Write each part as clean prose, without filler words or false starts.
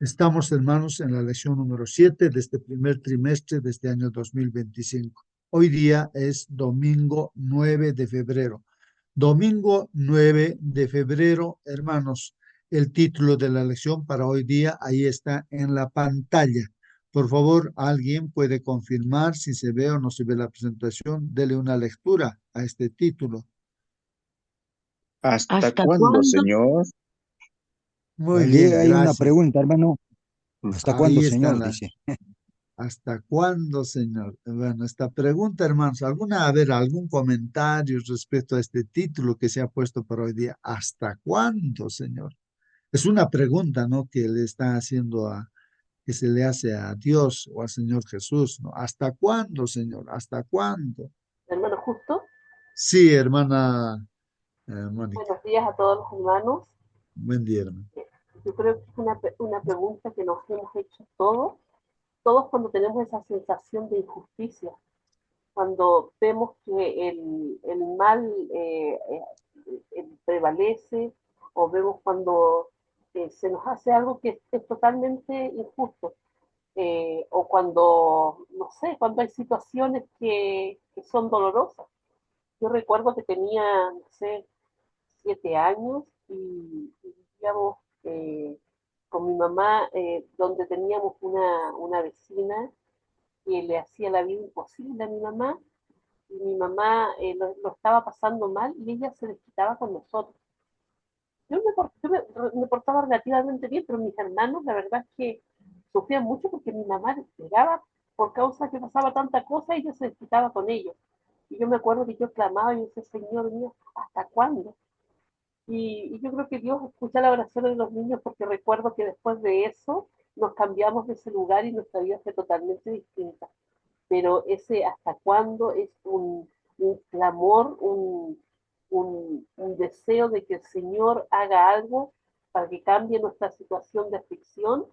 Estamos, hermanos, en la lección número 7 de este primer trimestre de este año 2025. Hoy día es domingo 9 de febrero. Domingo 9 de febrero, hermanos, el título de la lección para hoy día, ahí está en la pantalla. Por favor, alguien puede confirmar si se ve o no se ve la presentación. Dele una lectura a este título. ¿Hasta ¿Hasta cuándo, cuándo? Señor? Muy Allí bien, hay una gracias. pregunta, hermano. ¿Hasta cuándo, Ahí está señor? la, Dice. ¿Hasta cuándo, señor? Bueno, esta pregunta, hermanos, algún comentario respecto a este título que se ha puesto para hoy día? ¿Hasta cuándo, señor? Es una pregunta, ¿no? Que le está haciendo que se le hace a Dios o al Señor Jesús, ¿no? ¿Hasta cuándo, señor? ¿Hasta cuándo? Hermano Justo, Sí, hermana Mónica. buenos días a todos los hermanos. Buen día, hermano. Yo creo que es una pregunta que nos hemos hecho todos cuando tenemos esa sensación de injusticia, cuando vemos que el mal prevalece, o vemos cuando se nos hace algo que es totalmente injusto, o cuando, no sé, cuando hay situaciones que son dolorosas. Yo recuerdo que tenía, no sé, 7 años y vivíamos con mi mamá, donde teníamos una vecina que le hacía la vida imposible a mi mamá, y mi mamá lo estaba pasando mal y ella se desquitaba con nosotros. Yo me portaba relativamente bien, pero mis hermanos, la verdad es que sufrían mucho porque mi mamá les pegaba por causa que pasaba tanta cosa y ella se desquitaba con ellos. Y yo me acuerdo que yo clamaba y decía, Señor mío, ¿hasta cuándo? Y yo creo que Dios escucha la oración de los niños, porque recuerdo que después de eso nos cambiamos de ese lugar y nuestra vida fue totalmente distinta. Pero ese hasta cuándo es un clamor, un deseo de que el Señor haga algo para que cambie nuestra situación de aflicción,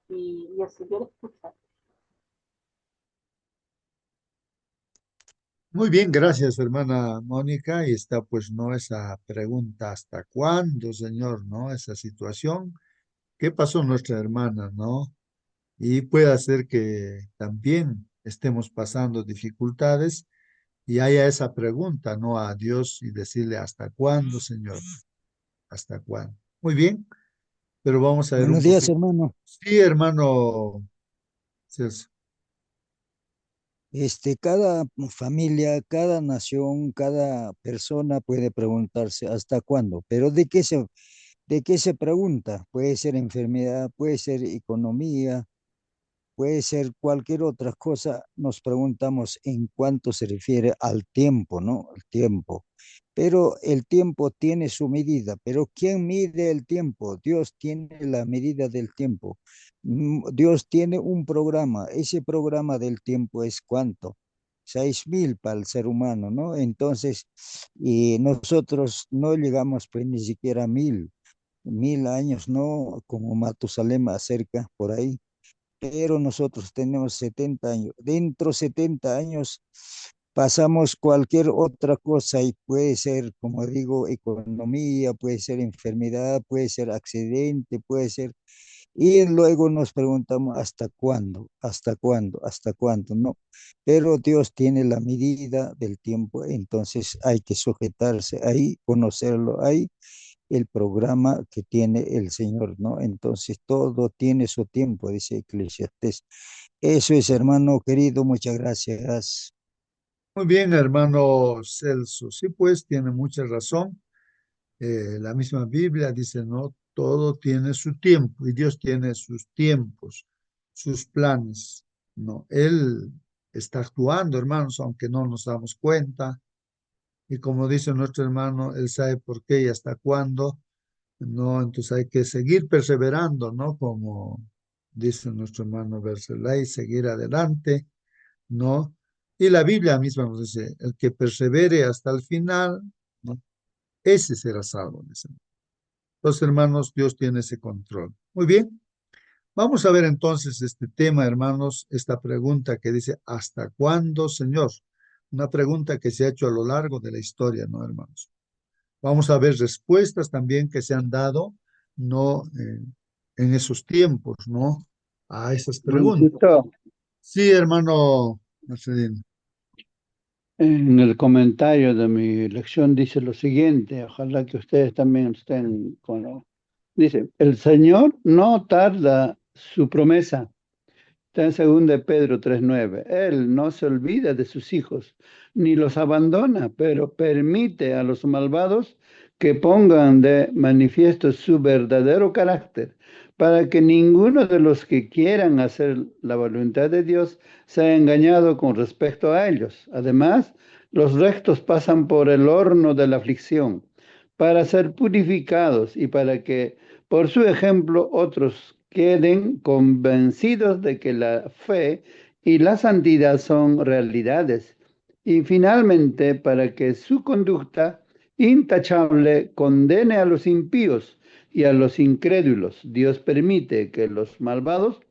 y el Señor escucha. Muy bien, gracias, hermana Mónica. Y está, pues, no esa pregunta, ¿hasta cuándo, señor? ¿No? Esa situación. ¿Qué pasó nuestra hermana, no? Y puede ser que también estemos pasando dificultades y haya esa pregunta, ¿no? A Dios y decirle, ¿hasta cuándo, Señor? ¿Hasta cuándo? Muy bien, pero vamos a ver un Buenos días, poquito. hermano. Sí, hermano Celso. Cada familia, cada nación, cada persona puede preguntarse hasta cuándo, pero de qué se pregunta? Puede ser enfermedad, puede ser economía, puede ser cualquier otra cosa. Nos preguntamos en cuánto se refiere al tiempo, ¿no? El tiempo. Pero el tiempo tiene su medida. Pero ¿quién mide el tiempo? Dios tiene la medida del tiempo. Dios tiene un programa. Ese programa del tiempo es cuánto. 6.000 para el ser humano, ¿no? Entonces, y nosotros no llegamos pues ni siquiera a 1.000 años, ¿no? Como Matusalem acerca por ahí, pero nosotros tenemos 70 años. Dentro de 70 años pasamos cualquier otra cosa y puede ser, como digo, economía, puede ser enfermedad, puede ser accidente, puede ser... Y luego nos preguntamos hasta cuándo, hasta cuándo, hasta cuándo, ¿no? Pero Dios tiene la medida del tiempo, entonces hay que sujetarse ahí, conocerlo ahí, el programa que tiene el Señor, ¿no? Entonces todo tiene su tiempo, dice Eclesiastés. Eso es, hermano querido, muchas gracias. Muy bien, hermano Celso. Sí, pues tiene mucha razón. La misma Biblia dice, no, todo tiene su tiempo y Dios tiene sus tiempos, sus planes, ¿no? Él está actuando, hermanos, aunque no nos damos cuenta. Y como dice nuestro hermano, Él sabe por qué y hasta cuándo, ¿no? Entonces hay que seguir perseverando, ¿no? Como dice nuestro hermano Bercelay, seguir adelante, ¿no? Y la Biblia misma nos dice, el que persevere hasta el final, ¿no? Ese será salvo, dice. Los hermanos, Dios tiene ese control. Muy bien, vamos a ver entonces este tema, hermanos, esta pregunta que dice, ¿hasta cuándo, Señor? Una pregunta que se ha hecho a lo largo de la historia, ¿no, hermanos? Vamos a ver respuestas también que se han dado, no en esos tiempos, ¿no? A esas preguntas. Hermanito, Sí, hermano Marcelino. en el comentario de mi lección dice lo siguiente, ojalá que ustedes también estén con lo... Dice, el Señor no tarda su promesa. Está en 2 de Pedro 3:9. Él no se olvida de sus hijos, ni los abandona, pero permite a los malvados que pongan de manifiesto su verdadero carácter, para que ninguno de los que quieran hacer la voluntad de Dios sea engañado con respecto a ellos. Además, los rectos pasan por el horno de la aflicción para ser purificados y para que por su ejemplo otros queden convencidos de que la fe y la santidad son realidades. Y finalmente, para que su conducta intachable condene a los impíos y a los incrédulos, Dios permite que los malvados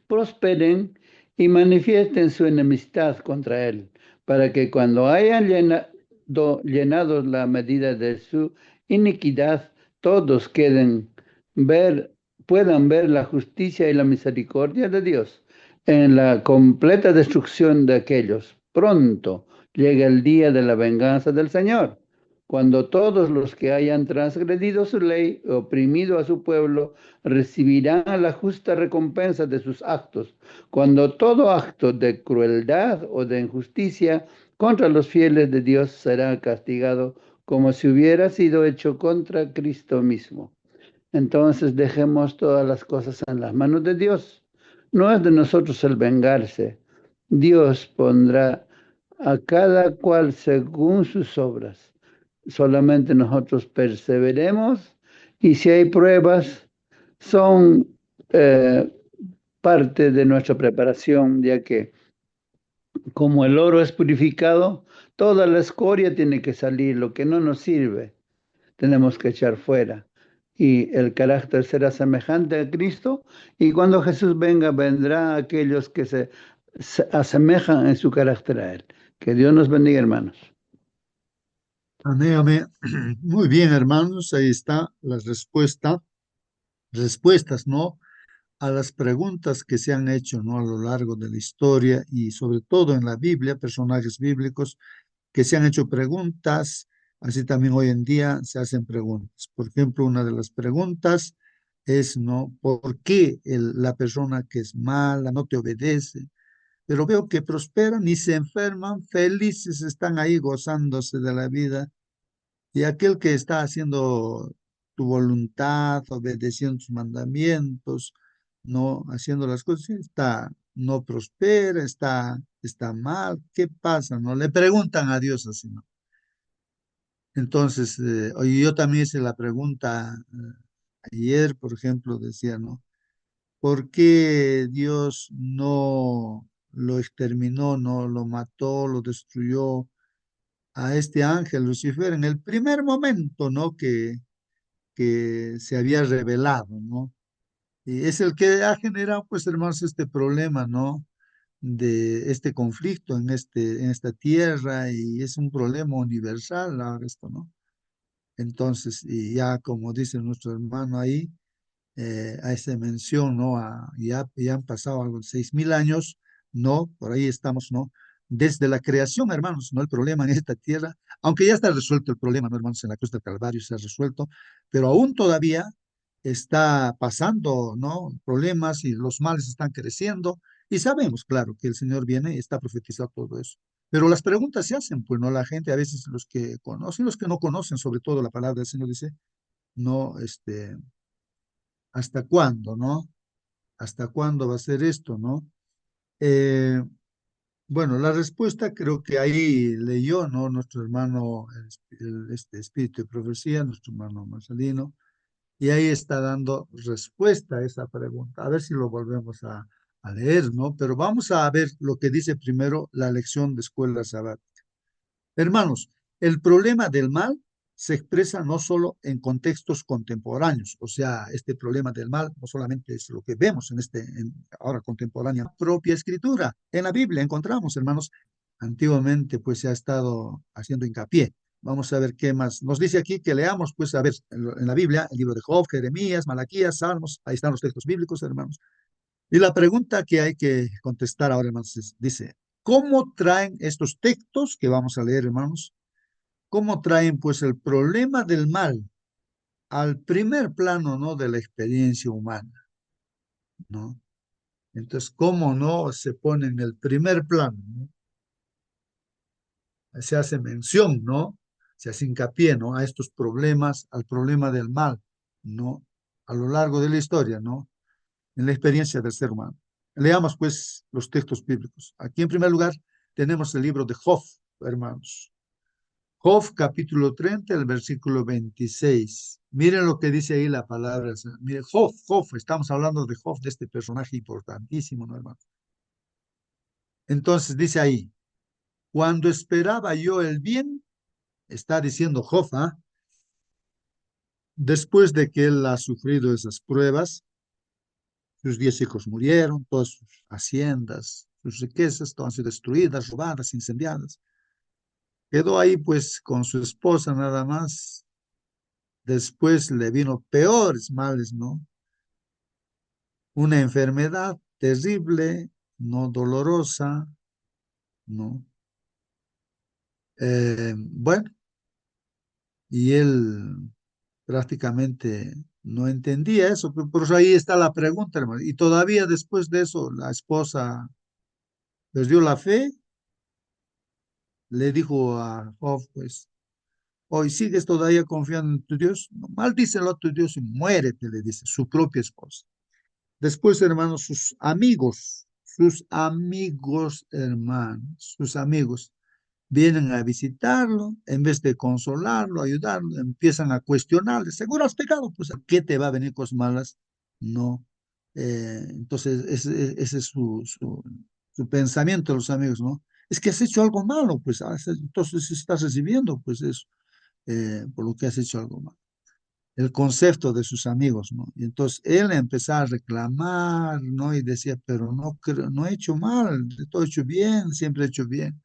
prosperen y manifiesten su enemistad contra él, para que cuando hayan llenado la medida de su iniquidad, todos puedan ver la justicia y la misericordia de Dios en la completa destrucción de aquellos. Pronto llega el día de la venganza del Señor, cuando todos los que hayan transgredido su ley, oprimido a su pueblo, recibirán la justa recompensa de sus actos, cuando todo acto de crueldad o de injusticia contra los fieles de Dios será castigado como si hubiera sido hecho contra Cristo mismo. Entonces dejemos todas las cosas en las manos de Dios. No es de nosotros el vengarse. Dios pondrá a cada cual según sus obras. Solamente nosotros perseveremos y si hay pruebas, son eh, parte de nuestra preparación, ya que como el oro es purificado, toda la escoria tiene que salir, lo que no nos sirve, tenemos que echar fuera. Y el carácter será semejante a Cristo, y cuando Jesús venga, vendrá aquellos que se asemejan en su carácter a Él. Que Dios nos bendiga, hermanos. Amén, amén. Muy bien, hermanos, ahí está la respuestas, ¿no? A las preguntas que se han hecho, ¿no? A lo largo de la historia y sobre todo en la Biblia, personajes bíblicos que se han hecho preguntas, así también hoy en día se hacen preguntas. Por ejemplo, una de las preguntas es, ¿no? ¿Por qué la persona que es mala no te obedece? Pero veo que prosperan y se enferman, felices, están ahí gozándose de la vida. Y aquel que está haciendo tu voluntad, obedeciendo tus mandamientos, no haciendo las cosas, sí, no prospera, está mal. ¿Qué pasa? ¿No? Le preguntan a Dios así, ¿no? Entonces, oye, yo también hice la pregunta ayer, por ejemplo, decía, ¿no? ¿Por qué Dios no lo exterminó, no lo mató, lo destruyó a este ángel Lucifer en el primer momento, ¿no? Que se había revelado, ¿no? Y es el que ha generado, pues, hermanos, este problema, ¿no? De este conflicto en esta tierra y es un problema universal ahora esto, ¿no? Entonces, y ya como dice nuestro hermano ahí, a esa mención, ¿no? Ya han pasado algo de 6.000 años, ¿no? Por ahí estamos, ¿no? Desde la creación, hermanos, ¿no? El problema en esta tierra, aunque ya está resuelto el problema, ¿no, hermanos? En la cruz del Calvario se ha resuelto, pero aún todavía está pasando, ¿no? Problemas y los males están creciendo y sabemos, claro, que el Señor viene y está profetizado todo eso. Pero las preguntas se hacen, pues, ¿no? La gente, a veces los que conocen, los que no conocen, sobre todo la palabra del Señor dice, no, ¿hasta cuándo, no? ¿Hasta cuándo va a ser esto, no? Eh, bueno, la respuesta creo que ahí leyó, ¿no? Nuestro hermano, este espíritu de profecía, nuestro hermano Marcelino, y ahí está dando respuesta a esa pregunta. A ver si lo volvemos a leer, ¿no? Pero vamos a ver lo que dice primero la lección de escuela sabática. Hermanos, el problema del mal se expresa no solo en contextos contemporáneos, o sea, este problema del mal no solamente es lo que vemos ahora contemporánea, propia escritura. En la Biblia encontramos, hermanos, antiguamente pues se ha estado haciendo hincapié Vamos a ver qué más. Nos dice aquí que leamos, pues, a ver, en la Biblia, el libro de Job, Jeremías, Malaquías, Salmos, ahí están los textos bíblicos, hermanos. Y la pregunta que hay que contestar ahora, hermanos, dice, ¿cómo traen estos textos que vamos a leer, hermanos? ¿Cómo traen, pues, el problema del mal al primer plano, ¿no? De la experiencia humana, ¿no? Entonces, ¿cómo no se pone en el primer plano, ¿no? Se hace mención, ¿no? Se hace hincapié, ¿no? A estos problemas, al problema del mal, ¿no? A lo largo de la historia, ¿no? En la experiencia del ser humano. Leamos, pues, los textos bíblicos. Aquí, en primer lugar, tenemos el libro de Job, hermanos. Job, capítulo 30, el versículo 26. Miren lo que dice ahí la palabra. Miren, Job, Job, estamos hablando de Job, de este personaje importantísimo, ¿no, hermano? Entonces dice ahí, cuando esperaba yo el bien, está diciendo Job, ¿ah? Después de que él ha sufrido esas pruebas, sus 10 hijos murieron, todas sus haciendas, sus riquezas, todas han sido destruidas, robadas, incendiadas. Quedó ahí pues con su esposa nada más. Después le vino peores males, ¿no? Una enfermedad terrible, no dolorosa, ¿no? Bueno, y él prácticamente no entendía eso, pero por eso ahí está la pregunta, hermano. Y todavía después de eso, la esposa perdió la fe, le dijo a Job, pues, hoy sigues todavía confiando en tu Dios, no, maldícelo a tu Dios y muérete, le dice su propia esposa. Después, hermanos, hermanos, sus amigos vienen a visitarlo, en vez de consolarlo, ayudarlo, empiezan a cuestionarle, seguro has pecado, pues, ¿a qué te va a venir cosas malas? No. Entonces, ese es su pensamiento de los amigos, ¿no? Es que has hecho algo malo, pues, entonces estás recibiendo, pues, eso, por lo que has hecho algo malo. El concepto de sus amigos, ¿no? Y entonces él empezaba a reclamar, ¿no? Y decía, pero no, no he hecho mal, todo he hecho bien, siempre he hecho bien.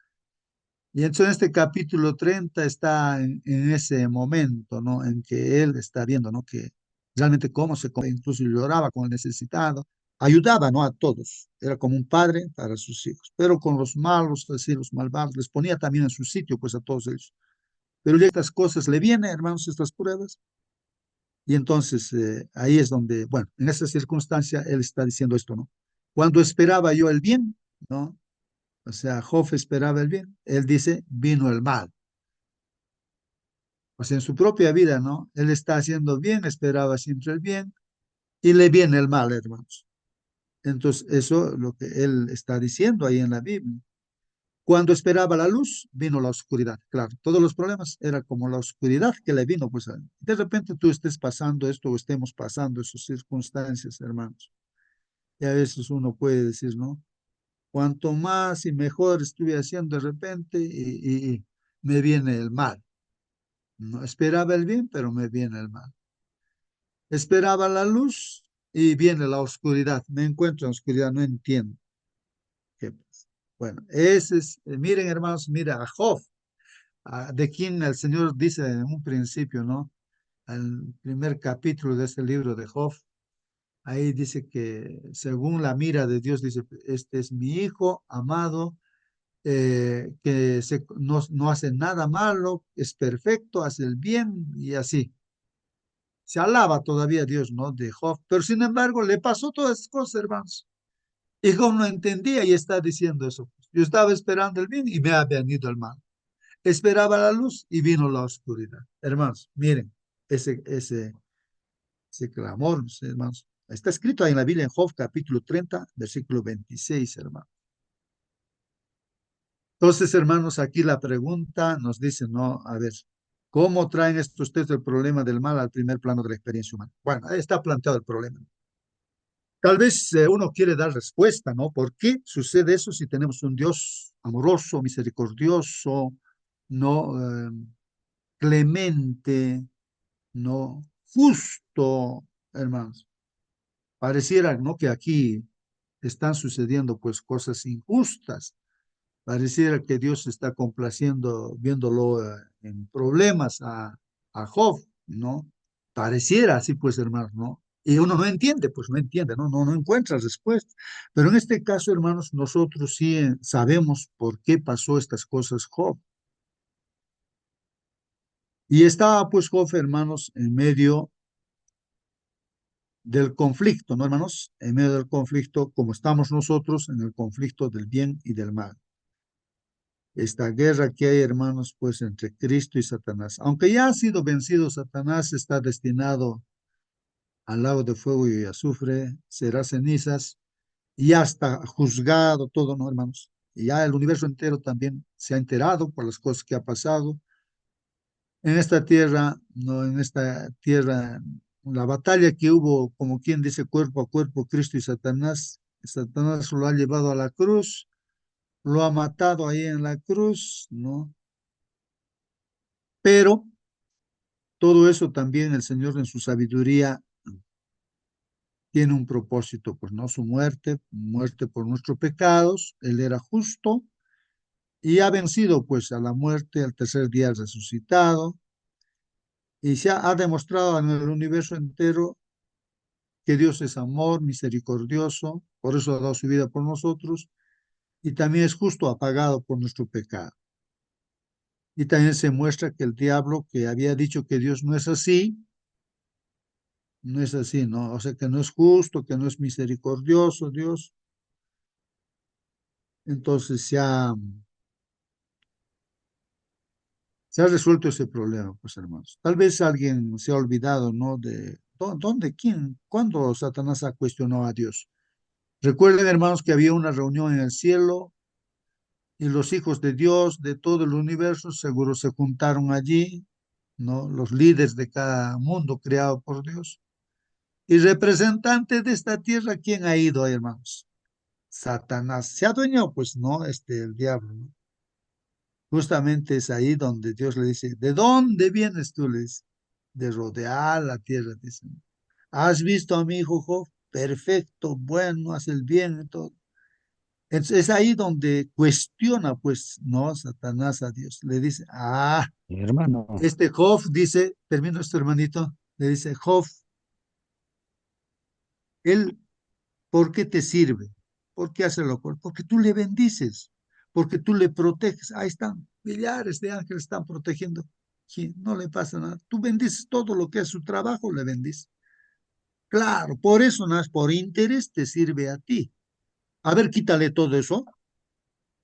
Y entonces este capítulo 30 está en ese momento, ¿no? En que él está viendo, ¿no? Que realmente cómo incluso lloraba con el necesitado, ayudaba, ¿no? A todos, era como un padre para sus hijos, pero con los malos, así, los malvados, les ponía también en su sitio, pues a todos ellos. Pero ya estas cosas le vienen, hermanos, estas pruebas, y entonces ahí es donde, bueno, en esa circunstancia él está diciendo esto, ¿no? Cuando esperaba yo el bien, ¿no? O sea, Job esperaba el bien, él dice, vino el mal. O sea, en su propia vida, ¿no? Él está haciendo bien, esperaba siempre el bien, y le viene el mal, hermanos. Entonces, eso es lo que él está diciendo ahí en la Biblia. Cuando esperaba la luz, vino la oscuridad. Claro, todos los problemas era como la oscuridad que le vino, pues de repente tú estés pasando esto o estemos pasando esas circunstancias, hermanos. Y a veces uno puede decir, ¿no? Cuanto más y mejor estuve haciendo de repente y me viene el mal. No esperaba el bien, pero me viene el mal. Esperaba la luz y viene la oscuridad. Me encuentro en oscuridad, no entiendo qué pasa. Bueno, ese es, miren hermanos, mira a Job, de quien el Señor dice en un principio, ¿no? El primer capítulo de este libro de Job, ahí dice que según la mira de Dios, dice, este es mi hijo amado, que no hace nada malo, es perfecto, hace el bien y así. Se alaba todavía a Dios, ¿no? De Job, pero sin embargo le pasó todas esas cosas, hermanos. Y Job no entendía y está diciendo eso. Yo estaba esperando el bien y me ha venido el mal. Esperaba la luz y vino la oscuridad. Hermanos, miren, ese clamor, hermanos. Está escrito ahí en la Biblia, en Job, capítulo 30, versículo 26, hermano. Entonces, hermanos, aquí la pregunta nos dice, no, a ver, ¿cómo traen estos textos el problema del mal al primer plano de la experiencia humana? Bueno, ahí está planteado el problema. Tal vez uno quiere dar respuesta, ¿no? ¿Por qué sucede eso si tenemos un Dios amoroso, misericordioso, no clemente, no justo, hermanos? Pareciera, ¿no? Que aquí están sucediendo pues cosas injustas. Pareciera que Dios está complaciendo, viéndolo en problemas a Job, ¿no? Pareciera así, pues, hermanos, ¿no? Y uno no entiende, pues no entiende, no encuentra respuesta. Pero en este caso, hermanos, nosotros sí sabemos por qué pasó estas cosas Job. Y estaba, pues, Job, hermanos, en medio del conflicto, ¿no, hermanos? En medio del conflicto, como estamos nosotros en el conflicto del bien y del mal. Esta guerra que hay, hermanos, pues entre Cristo y Satanás. Aunque ya ha sido vencido, Satanás está destinado al lago de fuego y azufre, será cenizas, y ya está juzgado todo, ¿no, hermanos? Y ya el universo entero también se ha enterado por las cosas que ha pasado. En esta tierra, no, en esta tierra, la batalla que hubo, como quien dice, cuerpo a cuerpo, Cristo y Satanás, Satanás lo ha llevado a la cruz, lo ha matado ahí en la cruz, ¿no? Pero todo eso también el Señor en su sabiduría tiene un propósito, pues no su muerte, muerte por nuestros pecados, Él era justo y ha vencido pues a la muerte, al tercer día resucitado, y ha demostrado en el universo entero que Dios es amor, misericordioso, por eso ha dado su vida por nosotros, y también es justo, ha pagado por nuestro pecado. Y también se muestra que el diablo, que había dicho que Dios no es así, no es así, ¿no? O sea, que no es justo, que no es misericordioso Dios. Entonces se ha resuelto ese problema, pues hermanos. Tal vez alguien se ha olvidado, ¿no? De dónde, quién, cuándo Satanás ha cuestionado a Dios. Recuerden, hermanos, que había una reunión en el cielo y los hijos de Dios de todo el universo seguro se juntaron allí, ¿no? Los líderes de cada mundo creado por Dios. Y representante de esta tierra, ¿quién ha ido, hermanos? Satanás. Se adueñó, pues, ¿no? El diablo, ¿no? Justamente es ahí donde Dios le dice, ¿de dónde vienes tú? Le dice, de rodear la tierra, dice. ¿Has visto a mi hijo Job? Perfecto, bueno, hace el bien y todo. Es ahí donde cuestiona, pues, no, Satanás a Dios. Le dice, Hermano, este Job dice, termino esto, hermanito, le dice, Job, él, ¿por qué te sirve? ¿Por qué hace lo cual? Porque tú le bendices, porque tú le proteges. Ahí están, millares de ángeles están protegiendo. Sí, no le pasa nada. Tú bendices todo lo que es su trabajo, le bendices. Claro, por eso, no es por interés, te sirve a ti. A ver, quítale todo eso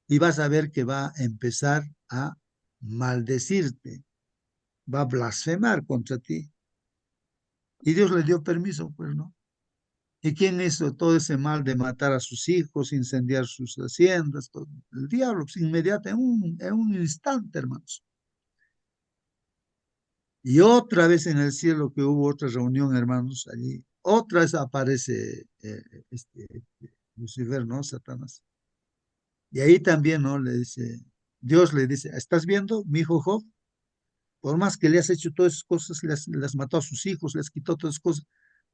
y vas a ver que va a empezar a maldecirte, va a blasfemar contra ti. Y Dios le dio permiso, pues, ¿no? ¿Y quién hizo todo ese mal de matar a sus hijos, incendiar sus haciendas? Todo? El diablo, pues, inmediato, en un instante, hermanos. Y otra vez en el cielo que hubo otra reunión, hermanos, allí, otra vez aparece Lucifer, ¿no? Satanás. Y ahí también, ¿no? Le dice, Dios le dice, ¿estás viendo, mi hijo Job? Por más que le has hecho todas esas cosas, le has matado a sus hijos, le has quitado todas esas cosas,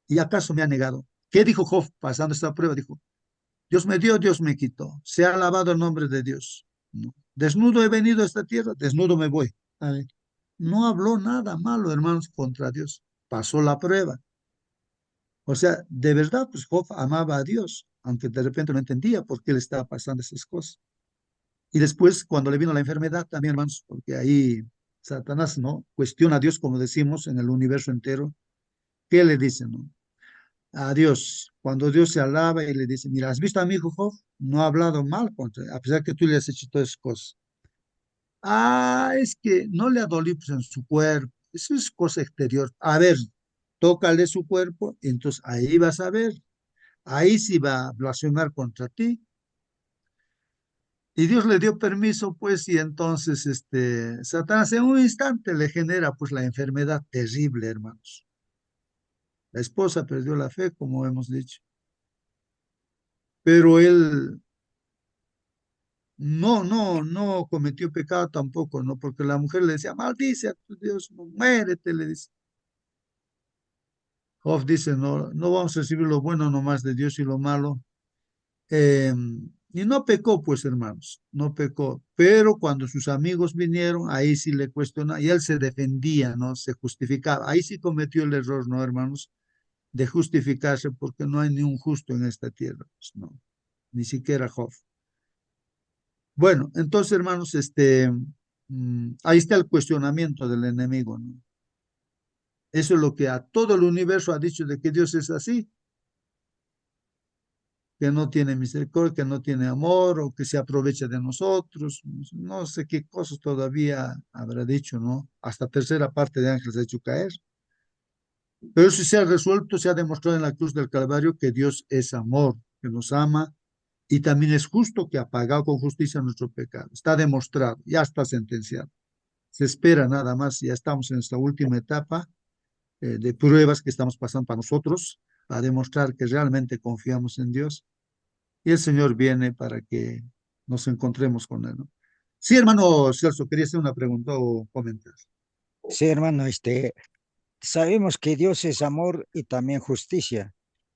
¿y acaso me ha negado? ¿Qué dijo Job pasando esta prueba? Dijo, Dios me dio, Dios me quitó. Se ha alabado el nombre de Dios. ¿No? Desnudo he venido a esta tierra, desnudo me voy. Ay, no habló nada malo, hermanos, contra Dios. Pasó la prueba. O sea, de verdad, pues Job amaba a Dios, aunque de repente no entendía por qué le estaba pasando esas cosas. Y después, cuando le vino la enfermedad, también, hermanos, porque ahí Satanás, ¿no? Cuestiona a Dios, como decimos, en el universo entero. ¿Qué le dice, no? A Dios. Cuando Dios se alaba y le dice, mira, ¿has visto a mi hijo Job? No ha hablado mal contra él, a pesar que tú le has hecho todas esas cosas. Es que no le ha dolido pues, en su cuerpo. Eso es cosa exterior. A ver, tócale su cuerpo, y entonces ahí vas a ver. Ahí sí va a blasfemar contra ti. Y Dios le dio permiso, pues, y entonces Satanás en un instante le genera pues la enfermedad terrible, hermanos. La esposa perdió la fe, como hemos dicho, pero él no cometió pecado tampoco, ¿no? Porque la mujer le decía, maldice a tu Dios, no, muérete, le dice. Job dice, no vamos a recibir lo bueno nomás de Dios y lo malo. Eh, Y no pecó, pues, hermanos, no pecó. Pero cuando sus amigos vinieron, ahí sí le cuestionó y él se defendía, ¿no? Se justificaba. Ahí sí cometió el error, ¿no, hermanos? De justificarse porque no hay ni un justo en esta tierra, pues, no, ni siquiera Job. Bueno, entonces, hermanos, ahí está el cuestionamiento del enemigo, ¿no? Eso es lo que a todo el universo ha dicho de que Dios es así, que no tiene misericordia, que no tiene amor o que se aprovecha de nosotros. No sé qué cosas todavía habrá dicho, ¿no? Hasta tercera parte de ángeles ha hecho caer. Pero si se ha resuelto, se ha demostrado en la cruz del Calvario que Dios es amor, que nos ama y también es justo, que ha pagado con justicia nuestro pecado. Está demostrado, ya está sentenciado. Se espera nada más, ya estamos en esta última etapa de pruebas que estamos pasando para nosotros, a demostrar que realmente confiamos en Dios. Y el Señor viene para que nos encontremos con Él, ¿no? Sí, hermano Celso, quería hacer una pregunta o comentar. Sí, hermano, sabemos que Dios es amor y también justicia.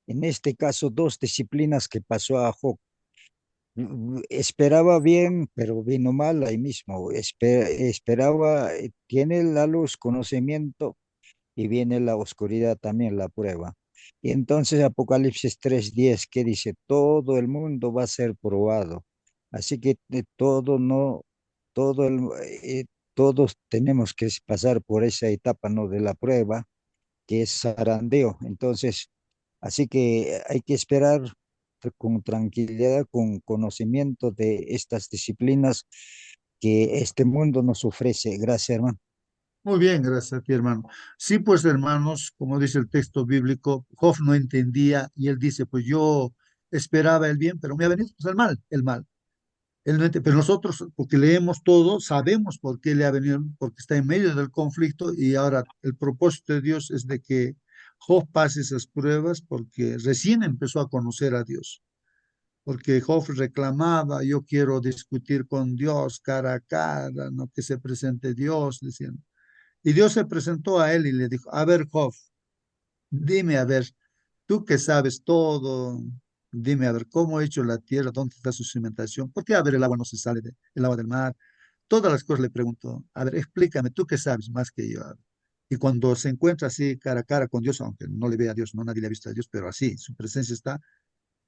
En este caso, dos disciplinas que pasó a Job. Esperaba bien, pero vino mal ahí mismo. Esperaba, tiene la luz, conocimiento, y viene la oscuridad también, la prueba. Y entonces Apocalipsis 3:10 que dice, todo el mundo va a ser probado. Así que todo no, todo el, todos tenemos que pasar por esa etapa, ¿no? De la prueba, que es zarandeo. Entonces, así que hay que esperar con tranquilidad, con conocimiento de estas disciplinas que este mundo nos ofrece. Gracias, hermano. Muy bien, gracias a ti, hermano. Sí, pues, hermanos, como dice el texto bíblico, Job no entendía y él dice, pues yo esperaba el bien, pero me ha venido pues, el mal, el mal. Él no entiende, pero nosotros, porque leemos todo, sabemos por qué le ha venido, porque está en medio del conflicto y ahora el propósito de Dios es de que Job pase esas pruebas porque recién empezó a conocer a Dios. Porque Job reclamaba, yo quiero discutir con Dios cara a cara, no que se presente Dios, diciendo. Y Dios se presentó a él y le dijo, a ver, Job, dime, a ver, tú que sabes todo, dime, a ver, ¿cómo he hecho la tierra? ¿Dónde está su cimentación? ¿Por qué, a ver, el agua no se sale del agua del mar? Todas las cosas le preguntó. A ver, explícame, tú que sabes más que yo. A ver. Y cuando se encuentra así cara a cara con Dios, aunque no le vea a Dios, no nadie le ha visto a Dios, pero así, su presencia está,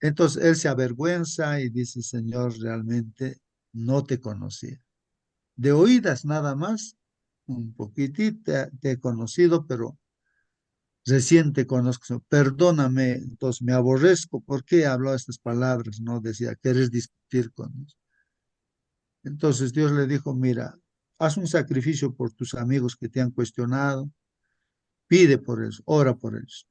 entonces él se avergüenza y dice, Señor, realmente no te conocía. De oídas nada más, un poquitito te he conocido, pero recién te conozco. Perdóname, entonces me aborrezco. ¿Por qué habló estas palabras? No decía, ¿quieres discutir con Dios? Entonces Dios le dijo, mira, haz un sacrificio por tus amigos que te han cuestionado, pide por ellos, ora por ellos.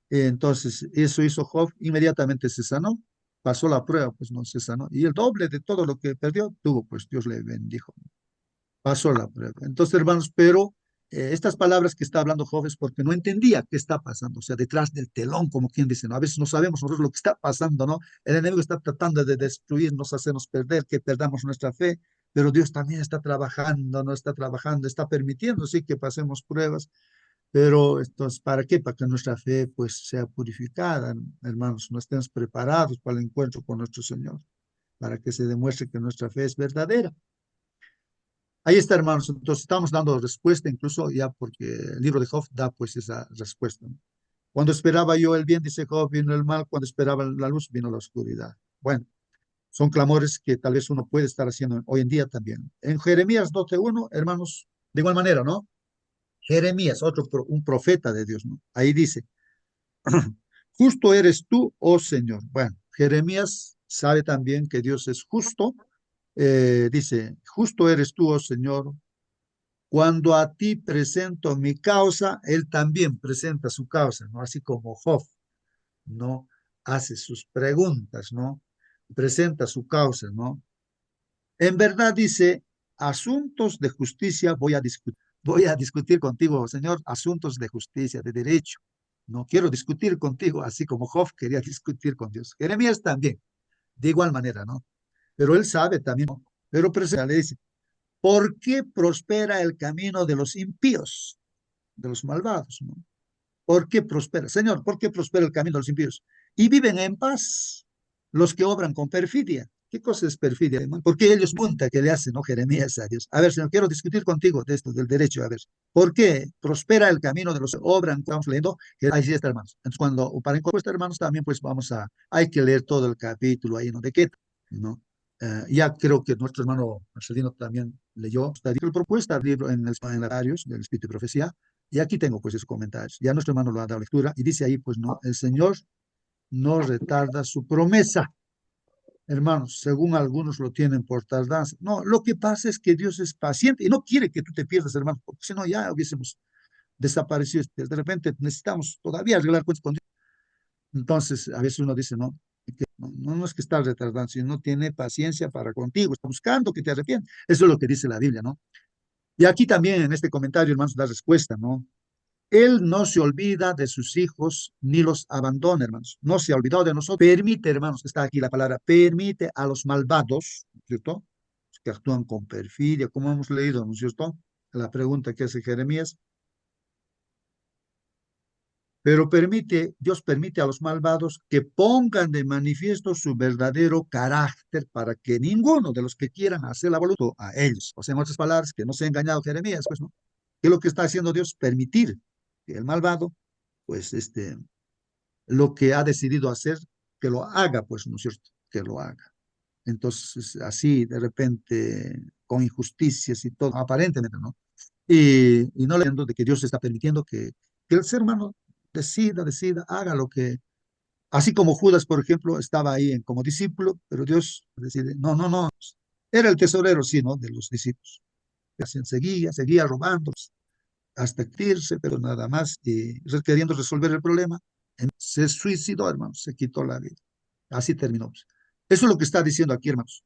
Entonces, eso hizo Job, inmediatamente se sanó, pasó la prueba, pues no se sanó, y el doble de todo lo que perdió tuvo, pues Dios le bendijo, pasó la prueba. Entonces, hermanos, pero estas palabras que está hablando Job es porque no entendía qué está pasando, o sea, detrás del telón, como quien dice, ¿no? A veces no sabemos nosotros lo que está pasando, ¿no? El enemigo está tratando de destruirnos, hacernos perder, que perdamos nuestra fe, pero Dios también está trabajando, no está trabajando, está permitiendo, sí, que pasemos pruebas. Pero entonces, ¿para qué? Para que nuestra fe pues sea purificada, hermanos, no estemos preparados para el encuentro con nuestro Señor, para que se demuestre que nuestra fe es verdadera. Ahí está, hermanos, entonces estamos dando respuesta, incluso ya porque el libro de Job da pues esa respuesta, ¿no? Cuando esperaba yo el bien, dice Job, vino el mal, cuando esperaba la luz, vino la oscuridad. Bueno, son clamores que tal vez uno puede estar haciendo hoy en día también. En Jeremías 12:1, hermanos, de igual manera, ¿no? Jeremías, un profeta de Dios, ¿no? Ahí dice, justo eres tú, oh Señor. Bueno, Jeremías sabe también que Dios es justo. Dice, justo eres tú, oh Señor. Cuando a ti presento mi causa, él también presenta su causa, ¿no? Así como Job, ¿no? Hace sus preguntas, ¿no? Presenta su causa, ¿no? En verdad dice, asuntos de justicia voy a discutir. Voy a discutir contigo, Señor, asuntos de justicia, de derecho. No quiero discutir contigo, así como Job quería discutir con Dios. Jeremías también, de igual manera, ¿no? Pero él sabe también, ¿no? Pero presenta, le dice, ¿por qué prospera el camino de los impíos, de los malvados, ¿no? ¿Por qué prospera? Señor, ¿por qué prospera el camino de los impíos? Y viven en paz. los que obran con perfidia. ¿Qué cosa es perfidia, hermano? Porque ellos preguntan que le hacen, ¿no? Jeremías a Dios. A ver, señor, quiero discutir contigo de esto, del derecho. A ver, ¿por qué prospera el camino de los que obran? Estamos leyendo, que ahí sí está, hermanos. Entonces, para encontrar, hermanos, también, pues hay que leer todo el capítulo ahí, ¿no? ¿De qué? ¿No? Ya creo que nuestro hermano Marcelino también leyó esta propuesta del libro en Horarios del Espíritu y Profecía, y aquí tengo pues esos comentarios. Ya nuestro hermano lo ha dado lectura y dice ahí, pues no, el Señor no retarda su promesa. Hermanos, según algunos lo tienen por tardanza. No, lo que pasa es que Dios es paciente y no quiere que tú te pierdas, hermano, porque si no ya hubiésemos desaparecido. De repente necesitamos todavía arreglar cuentas con Dios. Entonces, a veces uno dice, no, que no es que está retardando, sino no tiene paciencia para contigo, está buscando que te arrepientas. Eso es lo que dice la Biblia, ¿no? Y aquí también en este comentario, hermanos, da respuesta, ¿no? Él no se olvida de sus hijos ni los abandona, hermanos. No se ha olvidado de nosotros. Permite, hermanos, está aquí la palabra, permite a los malvados, ¿cierto? Que actúan con perfidia, como hemos leído, ¿no es cierto? La pregunta que hace Jeremías. Pero Dios permite a los malvados que pongan de manifiesto su verdadero carácter para que ninguno de los que quieran hacer la voluntad a ellos, o sea, en otras palabras, que no se ha engañado Jeremías, pues, ¿no? ¿Qué es lo que está haciendo Dios? Permitir que el malvado, pues, lo que ha decidido hacer, que lo haga, pues, ¿no es cierto? Que lo haga. Entonces, así, de repente, con injusticias y todo, aparentemente, ¿no? Y no leyendo de que Dios está permitiendo que el ser humano decida, haga lo que, así como Judas, por ejemplo, estaba ahí como discípulo, pero Dios decide, no, era el tesorero, sí, ¿no? De los discípulos. Así seguía robando hasta irse, pero nada más, y queriendo resolver el problema, se suicidó, hermanos, se quitó la vida. Así terminó. Eso es lo que está diciendo aquí, hermanos.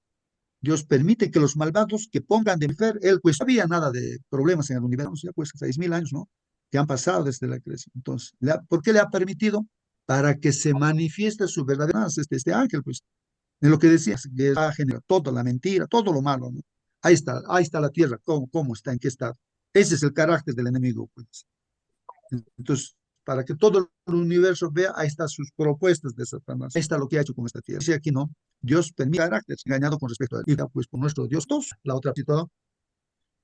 Dios permite que los malvados que pongan de fer, él pues no había nada de problemas en el universo, ya pues 6.000 años, ¿no? Que han pasado desde la creación. Entonces, ¿por qué le ha permitido? Para que se manifieste su verdadera, este ángel, pues, en lo que decías, que ha generado toda la mentira, todo lo malo, ¿no? Ahí está la tierra, cómo está, en qué estado. Ese es el carácter del enemigo, pues. Entonces, para que todo el universo vea, ahí están sus propuestas de Satanás. Ahí está lo que ha hecho con esta tierra. Dice aquí, ¿no? Dios permite carácter engañado con respecto a él. Y pues por nuestro Dios todos, la otra cita,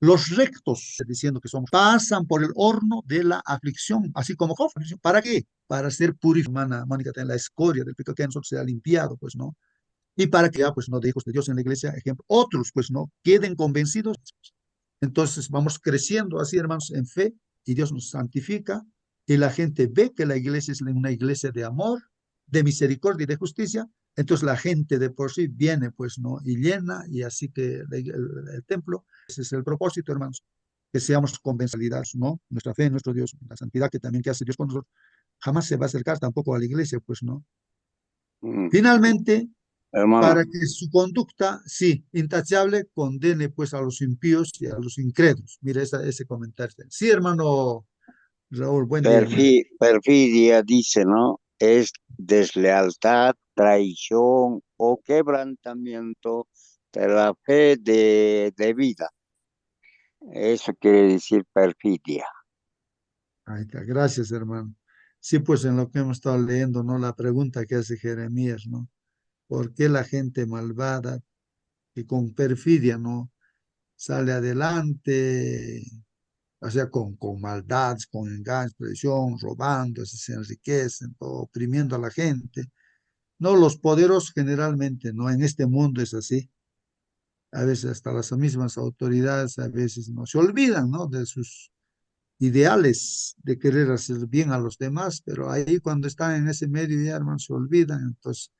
los rectos, diciendo que somos, pasan por el horno de la aflicción, así como Job. ¿Para qué? Para ser purificada, Mónica, en la escoria del pecado que a nosotros se ha limpiado, pues, ¿no? Y para que ya, pues, no de hijos de Dios en la iglesia, ejemplo, otros, pues, no, queden convencidos. Entonces vamos creciendo así, hermanos, en fe, y Dios nos santifica, y la gente ve que la iglesia es una iglesia de amor, de misericordia y de justicia. Entonces la gente de por sí viene, pues, ¿no? Y llena, y así que el templo, ese es el propósito, hermanos, que seamos convencidos, ¿no? Nuestra fe en nuestro Dios, la santidad que también que hace Dios con nosotros, jamás se va a acercar tampoco a la iglesia, pues, ¿no? Mm, Finalmente, Hermano, para que su conducta, sí, intachable, condene pues a los impíos y a los incrédulos. Mira ese comentario. Sí, hermano Raúl, buen día, hermano. perfidia dice, ¿no? Es deslealtad, traición o quebrantamiento de la fe de vida. Eso quiere decir perfidia. Ahí está, gracias, hermano. Sí, pues en lo que hemos estado leyendo, ¿no? La pregunta que hace Jeremías, ¿no? ¿Por qué la gente malvada que con perfidia, ¿no? Sale adelante, o sea, con maldad, con engaño, traición, robando, así se enriquecen, oprimiendo a la gente. No, los poderosos generalmente, ¿no? En este mundo es así. A veces hasta las mismas autoridades a veces no se olvidan, ¿no? De sus ideales de querer hacer bien a los demás, pero ahí cuando están en ese medio ya, hermano, se olvidan. Entonces,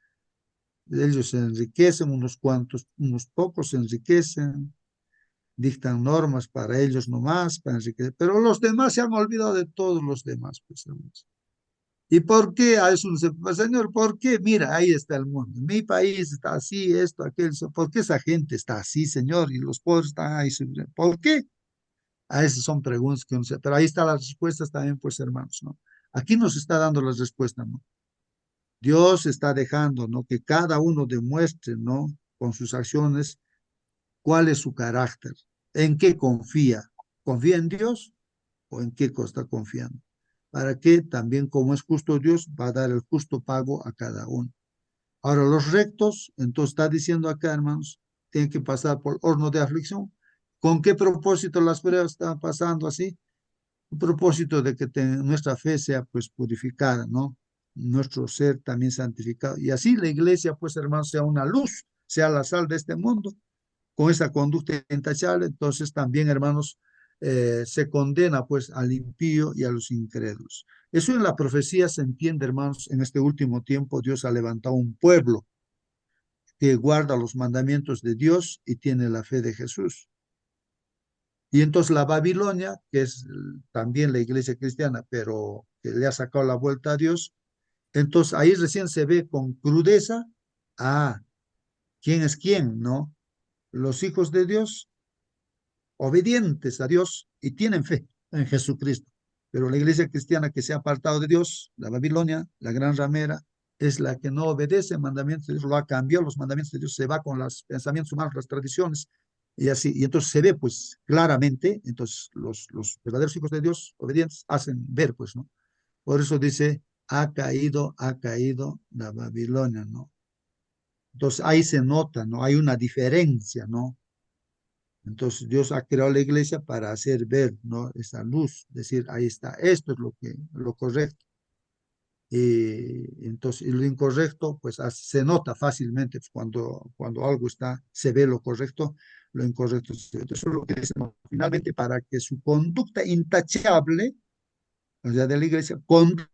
ellos se enriquecen, unos cuantos, unos pocos se enriquecen, dictan normas para ellos nomás, para enriquecer, pero los demás se han olvidado de todos los demás, pues, hermanos. ¿Y por qué? A eso no se, pues, señor, ¿por qué? Mira, ahí está el mundo. Mi país está así, esto, aquello. ¿Por qué esa gente está así, señor? Y los pobres están ahí. ¿Por qué? A esas son preguntas que uno se... Pero ahí están las respuestas también, pues, hermanos, ¿no? Aquí nos está dando las respuestas, ¿no? Dios está dejando, ¿no? Que cada uno demuestre, ¿no? Con sus acciones, cuál es su carácter, en qué confía. ¿Confía en Dios o en qué cosa está confiando? Para que también, como es justo Dios, va a dar el justo pago a cada uno. Ahora, los rectos, entonces está diciendo acá, hermanos, tienen que pasar por horno de aflicción. ¿Con qué propósito las pruebas están pasando así? Un propósito de que nuestra fe sea pues purificada, ¿no? Nuestro ser también santificado. Y así la iglesia, pues hermanos, sea una luz, sea la sal de este mundo, con esa conducta intachable. Entonces también, hermanos, se condena pues al impío y a los incrédulos. Eso en la profecía se entiende, hermanos, en este último tiempo Dios ha levantado un pueblo que guarda los mandamientos de Dios y tiene la fe de Jesús. Y entonces la Babilonia, que es también la iglesia cristiana, pero que le ha sacado la vuelta a Dios, entonces ahí recién se ve con crudeza, quién es quién, ¿no? Los hijos de Dios, obedientes a Dios y tienen fe en Jesucristo. Pero la iglesia cristiana que se ha apartado de Dios, la Babilonia, la gran ramera, es la que no obedece el mandamiento de Dios, lo ha cambiado los mandamientos de Dios, se va con los pensamientos humanos, las tradiciones, y así. Y entonces se ve, pues, claramente, entonces los verdaderos hijos de Dios, obedientes, hacen ver, pues, ¿no? Por eso dice, ha caído la Babilonia, ¿no? Entonces ahí se nota, ¿no? Hay una diferencia, ¿no? Entonces Dios ha creado la iglesia para hacer ver, ¿no? Esa luz, decir, ahí está, esto es lo correcto. Y entonces y lo incorrecto, pues se nota fácilmente pues, cuando algo está, se ve lo correcto, lo incorrecto. Eso es lo que decimos. Finalmente, para que su conducta intachable, o sea, de la iglesia, condene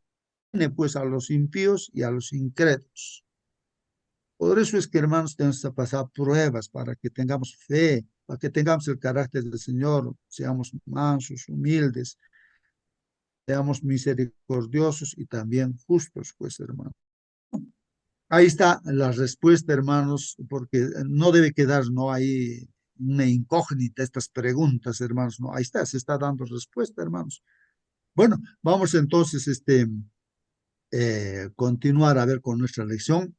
pues a los impíos y a los incrédulos. Por eso es que, hermanos, tenemos que pasar pruebas para que tengamos fe, para que tengamos el carácter del Señor, seamos mansos, humildes, seamos misericordiosos y también justos, pues, hermano. Ahí está la respuesta, hermanos, porque no debe quedar, no hay una incógnita estas preguntas, hermanos, no, ahí está, se está dando respuesta, hermanos. Bueno, vamos entonces, continuar a ver con nuestra lección.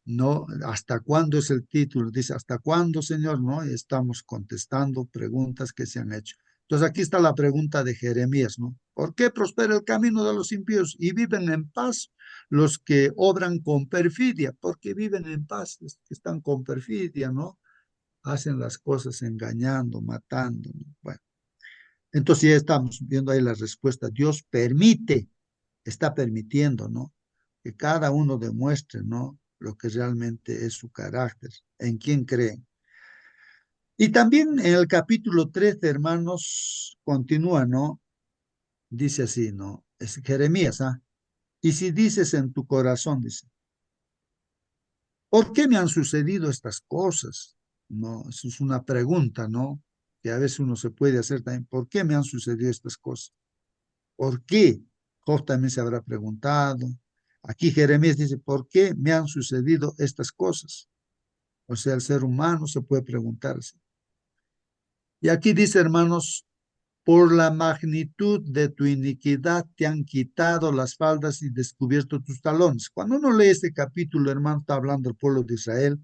¿No? ¿Hasta cuándo es el título? Dice, ¿hasta cuándo, Señor? ¿No? Estamos contestando preguntas que se han hecho. Entonces aquí está la pregunta de Jeremías, ¿no? ¿Por qué prospera el camino de los impíos y viven en paz los que obran con perfidia? Porque viven en paz, están con perfidia, ¿no? Hacen las cosas engañando, matando, ¿no? Bueno, entonces ya estamos viendo ahí la respuesta. Dios permite, está permitiendo, ¿no? Que cada uno demuestre, ¿no? Lo que realmente es su carácter, en quién creen. Y también en el capítulo 13, hermanos, continúa, ¿no? Dice así, ¿no? Es Jeremías, ¿ah? Y si dices en tu corazón, dice, ¿por qué me han sucedido estas cosas? No, eso es una pregunta, ¿no? Que a veces uno se puede hacer también, ¿por qué me han sucedido estas cosas? ¿Por qué? Job también se habrá preguntado. Aquí Jeremías dice, ¿por qué me han sucedido estas cosas? O sea, el ser humano se puede preguntarse. Y aquí dice, hermanos, por la magnitud de tu iniquidad te han quitado las faldas y descubierto tus talones. Cuando uno lee este capítulo, hermano, está hablando del pueblo de Israel,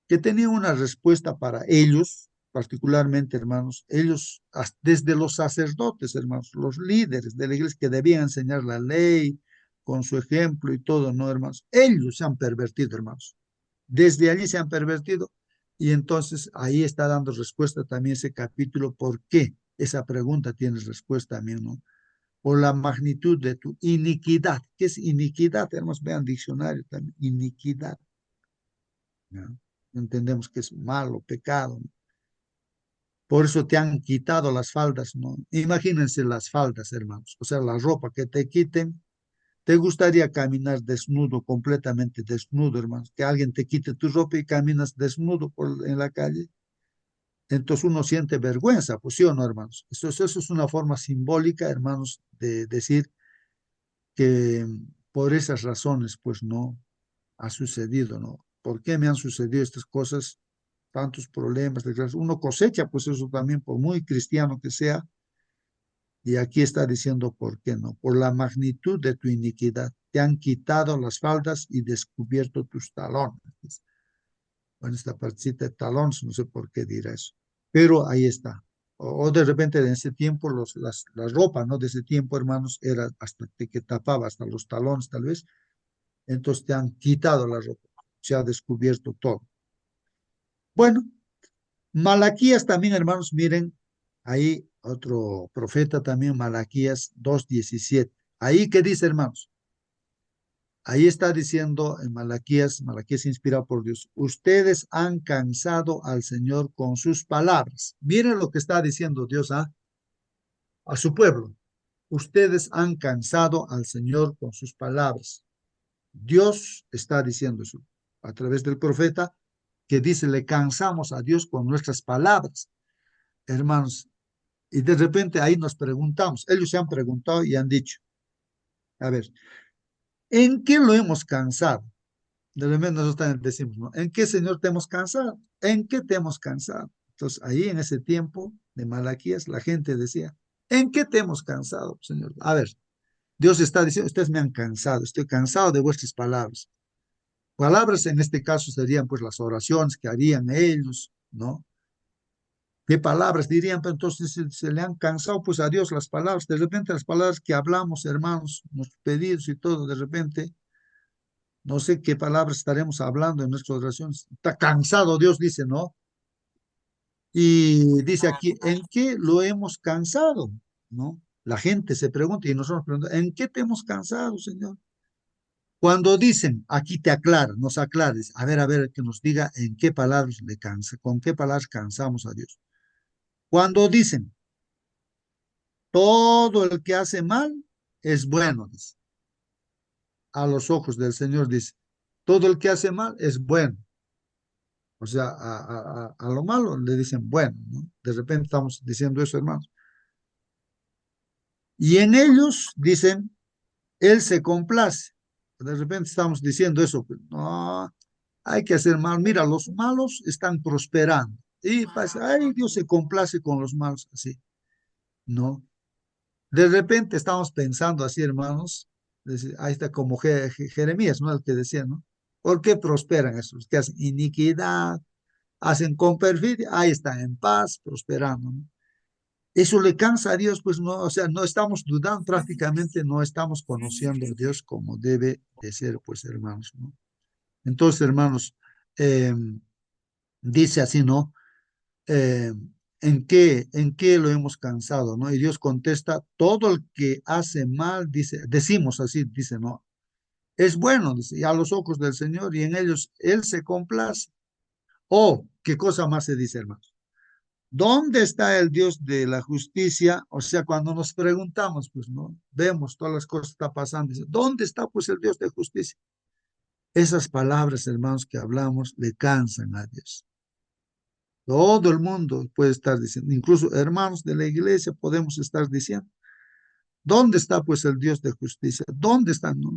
que tenía una respuesta para ellos, particularmente, hermanos, ellos, desde los sacerdotes, hermanos, los líderes de la iglesia que debían enseñar la ley con su ejemplo y todo, ¿no, hermanos? Ellos se han pervertido, hermanos. Desde allí se han pervertido y entonces ahí está dando respuesta también ese capítulo, ¿por qué? Esa pregunta tiene respuesta también, ¿no? Por la magnitud de tu iniquidad. ¿Qué es iniquidad? Hermanos, vean diccionario también, iniquidad. ¿No? Entendemos que es malo, pecado, ¿no? Por eso te han quitado las faldas, ¿no? Imagínense las faldas, hermanos, o sea, la ropa que te quiten. ¿Te gustaría caminar desnudo, completamente desnudo, hermanos? Que alguien te quite tu ropa y caminas desnudo en la calle. Entonces uno siente vergüenza, pues sí o no, hermanos. Eso es una forma simbólica, hermanos, de decir que por esas razones, pues no ha sucedido, ¿no? ¿Por qué me han sucedido estas cosas? Tantos problemas, desgracias. Uno cosecha, pues eso también, por muy cristiano que sea, y aquí está diciendo por qué no, por la magnitud de tu iniquidad. Te han quitado las faldas y descubierto tus talones. Bueno, esta partecita de talones, no sé por qué dirá eso, pero ahí está. O de repente en ese tiempo las ropas, ¿no? De ese tiempo, hermanos, era hasta que tapaba hasta los talones tal vez. Entonces te han quitado la ropa. se ha descubierto todo. Bueno, Malaquías también, hermanos, miren, ahí otro profeta también, Malaquías 2:17. Ahí, ¿qué dice, hermanos? Ahí está diciendo en Malaquías, Malaquías inspirado por Dios, ustedes han cansado al Señor con sus palabras. Miren lo que está diciendo Dios a su pueblo. Ustedes han cansado al Señor con sus palabras. Dios está diciendo eso a través del profeta que dice, le cansamos a Dios con nuestras palabras, hermanos. Y de repente ahí nos preguntamos, ellos se han preguntado y han dicho, a ver, ¿en qué lo hemos cansado? De repente nosotros también decimos, ¿no? ¿En qué, Señor, te hemos cansado? ¿En qué te hemos cansado? Entonces, ahí en ese tiempo de Malaquías, la gente decía, ¿en qué te hemos cansado, Señor? A ver, Dios está diciendo, ustedes me han cansado, estoy cansado de vuestras palabras. Palabras en este caso serían pues las oraciones que harían ellos, ¿no? ¿Qué palabras dirían? Pero entonces se le han cansado pues a Dios las palabras. De repente las palabras que hablamos, hermanos, nuestros pedidos y todo, de repente no sé qué palabras estaremos hablando en nuestras oraciones. Está cansado, Dios dice, ¿no? Y dice aquí, ¿en qué lo hemos cansado? ¿No? La gente se pregunta y nosotros preguntamos, ¿en qué te hemos cansado, Señor? Cuando dicen, aquí te aclara, nos aclares, a ver, que nos diga en qué palabras le cansa, con qué palabras cansamos a Dios. Cuando dicen, todo el que hace mal es bueno, dice. A los ojos del Señor dice, todo el que hace mal es bueno. O sea, a lo malo le dicen bueno, ¿no? De repente estamos diciendo eso, hermanos. Y en ellos dicen, Él se complace. De repente estamos diciendo eso, pues, no, hay que hacer mal. Mira, los malos están prosperando. Y pasa, ay, Dios se complace con los malos, así, ¿no? De repente estamos pensando así, hermanos, ahí está como Jeremías, ¿no? El que decía, ¿no? ¿Por qué prosperan esos que hacen iniquidad, hacen con perfidia? Ahí están en paz, prosperando, ¿no? Eso le cansa a Dios, pues no, o sea, no estamos dudando, prácticamente no estamos conociendo a Dios como debe de ser, pues hermanos, ¿no? Entonces, hermanos, eh, dice así, ¿no? Eh, en qué lo hemos cansado, ¿no? Y Dios contesta, todo el que hace mal, dice, decimos así, dice, ¿no? Es bueno, dice, y a los ojos del Señor, y en ellos Él se complace. Oh, ¿qué cosa más se dice, hermanos? ¿Dónde está el Dios de la justicia? O sea, cuando nos preguntamos, pues, ¿no? Vemos todas las cosas que están pasando. Dice, ¿dónde está, pues, el Dios de justicia? Esas palabras, hermanos, que hablamos, le cansan a Dios. Todo el mundo puede estar diciendo, incluso hermanos de la iglesia podemos estar diciendo, ¿dónde está, pues, el Dios de justicia? ¿Dónde está? ¿No?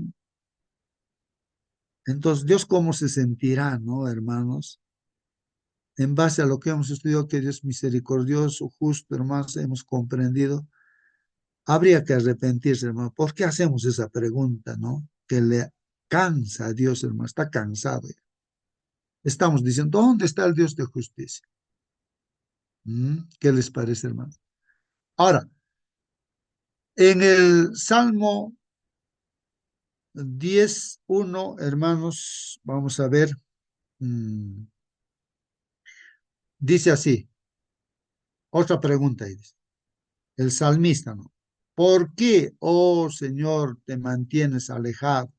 Entonces, Dios, ¿cómo se sentirá, no, hermanos? En base a lo que hemos estudiado, que Dios es misericordioso, justo, hermanos, hemos comprendido. Habría que arrepentirse, hermano. ¿Por qué hacemos esa pregunta, no? Que le cansa a Dios, hermano. Está cansado ya. Estamos diciendo, ¿dónde está el Dios de justicia? ¿Qué les parece, hermano? Ahora, en el Salmo 10:1, hermanos, vamos a ver, dice así, otra pregunta ahí dice, el salmista, ¿no? ¿Por qué, oh Señor, te mantienes alejado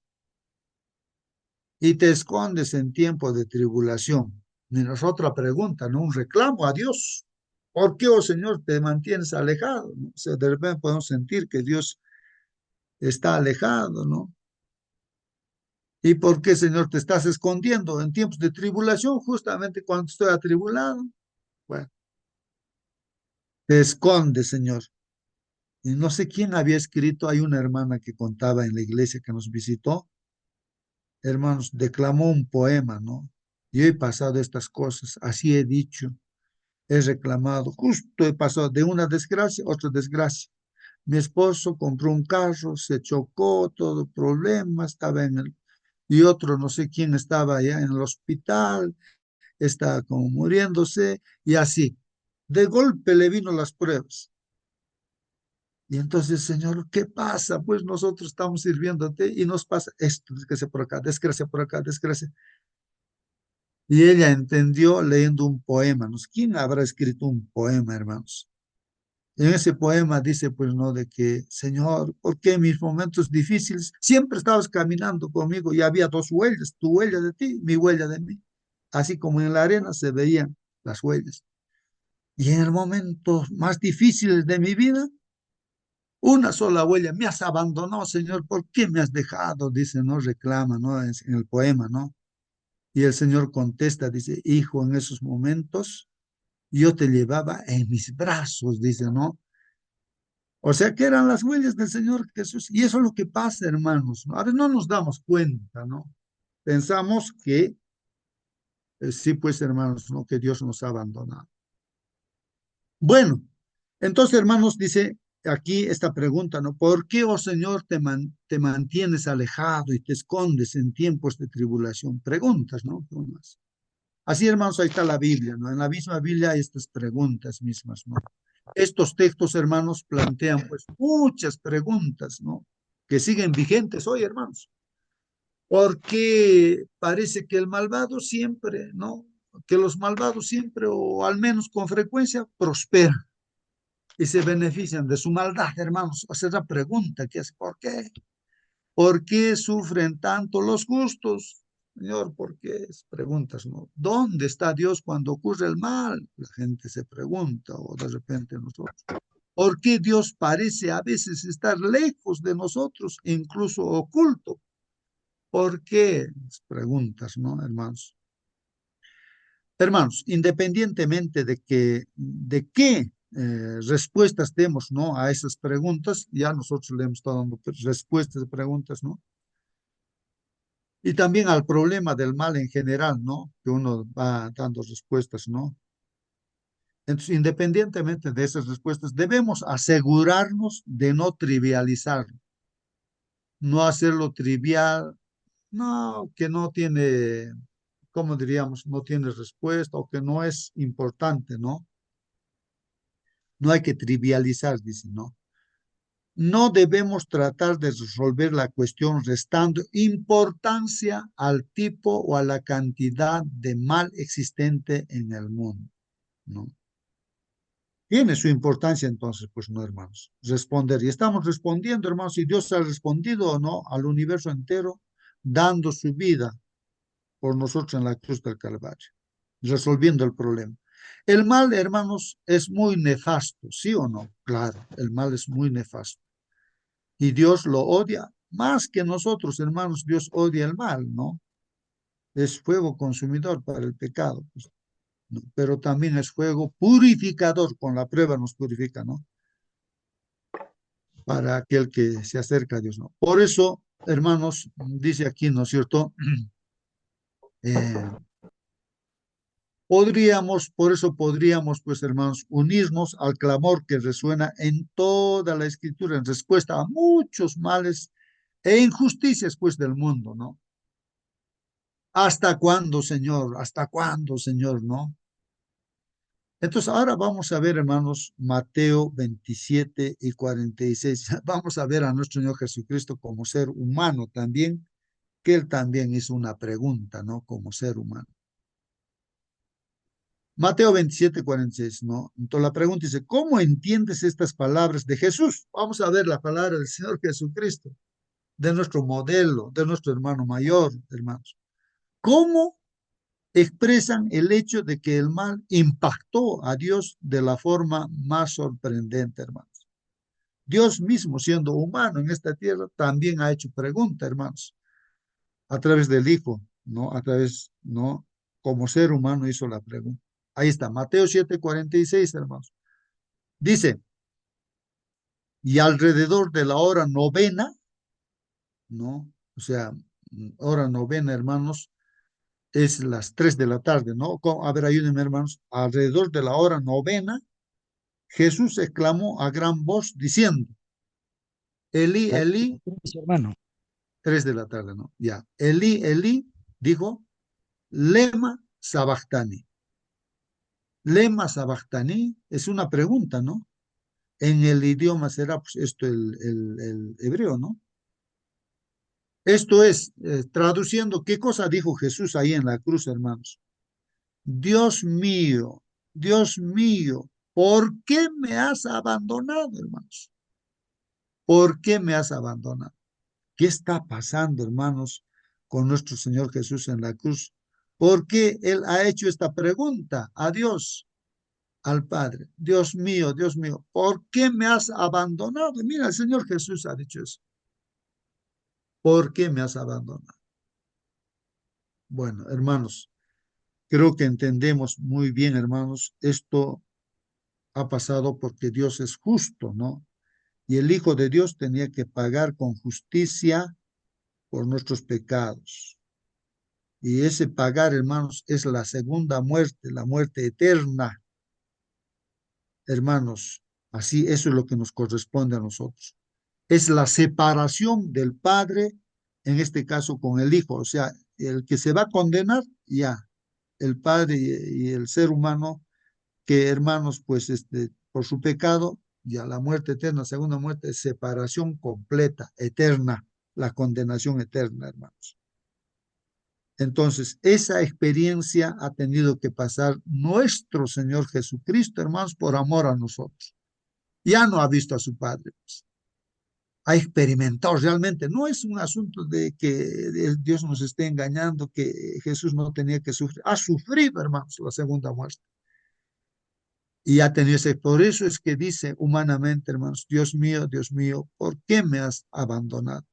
y te escondes en tiempo de tribulación? Mira, es otra pregunta, ¿no? Un reclamo a Dios. ¿Por qué, oh Señor, te mantienes alejado? ¿No? O sea, de repente podemos sentir que Dios está alejado, ¿no? ¿Y por qué, Señor, te estás escondiendo en tiempos de tribulación, justamente cuando estoy atribulado? Bueno, te escondes, Señor. Y no sé quién había escrito, hay una hermana que contaba en la iglesia que nos visitó, hermanos, declamó un poema, ¿no? Yo he pasado estas cosas, así he dicho, he reclamado, justo he pasado de una desgracia a otra desgracia. Mi esposo compró un carro, se chocó, todo problema, estaba en el, y otro no sé quién estaba allá en el hospital, estaba como muriéndose, y así. De golpe le vino las pruebas. Y entonces, Señor, ¿qué pasa? Pues nosotros estamos sirviéndote y nos pasa esto, desgracia por acá, desgracia por acá, desgracia. Y ella entendió leyendo un poema, ¿no? ¿Quién habrá escrito un poema, hermanos? En ese poema dice, pues, ¿no? De que, Señor, ¿por qué en mis momentos difíciles siempre estabas caminando conmigo y había dos huellas, tu huella de ti, mi huella de mí? Así como en la arena se veían las huellas. Y en el momento más difíciles de mi vida, una sola huella, me has abandonado, Señor, ¿por qué me has dejado? Dice, ¿no? Reclama, ¿no? En el poema, ¿no? Y el Señor contesta, dice, hijo, en esos momentos yo te llevaba en mis brazos, dice, ¿no? O sea que eran las huellas del Señor Jesús. Y eso es lo que pasa, hermanos, ¿no? A veces no nos damos cuenta, ¿no? Pensamos que sí, pues, hermanos, ¿no? Que Dios nos ha abandonado. Bueno, entonces, hermanos, dice aquí esta pregunta, ¿no? ¿Por qué, oh Señor, te mantienes alejado y te escondes en tiempos de tribulación? Preguntas, ¿no? Así, hermanos, ahí está la Biblia, ¿no? En la misma Biblia hay estas preguntas mismas, ¿no? Estos textos, hermanos, plantean pues muchas preguntas, ¿no? Que siguen vigentes hoy, hermanos. Porque parece que el malvado siempre, ¿no? Que los malvados siempre, o al menos con frecuencia, prosperan y se benefician de su maldad, hermanos. Esa es la pregunta que es, ¿por qué? ¿Por qué sufren tanto los justos? Señor, ¿por qué? Preguntas, ¿no? ¿Dónde está Dios cuando ocurre el mal? La gente se pregunta, o de repente nosotros. ¿Por qué Dios parece a veces estar lejos de nosotros, incluso oculto? ¿Por qué? Preguntas, ¿no, hermanos? Hermanos, independientemente de qué respuestas demos, ¿no? A esas preguntas, ya nosotros le hemos estado dando respuestas de preguntas, ¿no? Y también al problema del mal en general, ¿no? Que uno va dando respuestas, ¿no? Entonces, independientemente de esas respuestas, debemos asegurarnos de no trivializarlo, no hacerlo trivial, no, que no tiene, ¿cómo diríamos? No tiene respuesta o que no es importante, ¿no? No hay que trivializar, dice, ¿no? No debemos tratar de resolver la cuestión restando importancia al tipo o a la cantidad de mal existente en el mundo, ¿no? Tiene su importancia entonces, pues no, hermanos, responder. Y estamos respondiendo, hermanos, si Dios ha respondido o no al universo entero, dando su vida por nosotros en la cruz del Calvario, resolviendo el problema. El mal, hermanos, es muy nefasto, ¿sí o no? Claro, el mal es muy nefasto. Y Dios lo odia más que nosotros, hermanos. Dios odia el mal, ¿no? Es fuego consumidor para el pecado, pues, ¿no? Pero también es fuego purificador, con la prueba nos purifica, ¿no? Para aquel que se acerca a Dios, ¿no? Por eso, hermanos, dice aquí, ¿no es cierto? Eh, por eso podríamos, pues, hermanos, unirnos al clamor que resuena en toda la escritura en respuesta a muchos males e injusticias, pues, del mundo, ¿no? ¿Hasta cuándo, Señor? ¿Hasta cuándo, Señor? ¿No? Entonces, ahora vamos a ver, hermanos, Mateo 27 y 46. Vamos a ver a nuestro Señor Jesucristo como ser humano también, que Él también hizo una pregunta, ¿no? Como ser humano. Mateo 27, 46, ¿no? Entonces la pregunta dice, ¿cómo entiendes estas palabras de Jesús? Vamos a ver la palabra del Señor Jesucristo, de nuestro modelo, de nuestro hermano mayor, hermanos. ¿Cómo expresan el hecho de que el mal impactó a Dios de la forma más sorprendente, hermanos? Dios mismo, siendo humano en esta tierra, también ha hecho preguntas, hermanos, a través del Hijo, ¿no? A través, ¿no? Como ser humano hizo la pregunta. Ahí está, Mateo 7:46, hermanos. Dice, y alrededor de la hora novena, ¿no? O sea, hora novena, hermanos, es las 3 de la tarde, ¿no? A ver, ayúdenme, hermanos. Alrededor de la hora novena, Jesús exclamó a gran voz diciendo, Elí, Elí, Hermano, 3 de la tarde, ¿no? Ya, Elí, Elí, dijo, lema sabachthani. Lema sabachthani es una pregunta, ¿no? En el idioma será, pues, esto el hebreo, ¿no? Esto es, traduciendo, ¿qué cosa dijo Jesús ahí en la cruz, hermanos? Dios mío, ¿por qué me has abandonado, hermanos? ¿Por qué me has abandonado? ¿Qué está pasando, hermanos, con nuestro Señor Jesús en la cruz? ¿Por qué Él ha hecho esta pregunta a Dios, al Padre? Dios mío, ¿por qué me has abandonado? Mira, el Señor Jesús ha dicho eso. ¿Por qué me has abandonado? Bueno, hermanos, creo que entendemos muy bien, hermanos, esto ha pasado porque Dios es justo, ¿no? Y el Hijo de Dios tenía que pagar con justicia por nuestros pecados. Y ese pagar, hermanos, es la segunda muerte, la muerte eterna, hermanos. Así, eso es lo que nos corresponde a nosotros. Es la separación del Padre, en este caso con el Hijo. O sea, el que se va a condenar, ya, el Padre y el ser humano, que hermanos, pues por su pecado, ya la muerte eterna, segunda muerte, es separación completa, eterna, la condenación eterna, hermanos. Entonces, esa experiencia ha tenido que pasar nuestro Señor Jesucristo, hermanos, por amor a nosotros. Ya no ha visto a su Padre, pues. Ha experimentado realmente. No es un asunto de que Dios nos esté engañando, que Jesús no tenía que sufrir. Ha sufrido, hermanos, la segunda muerte. Y ha tenido ese. Por eso es que dice humanamente, hermanos, Dios mío, ¿por qué me has abandonado?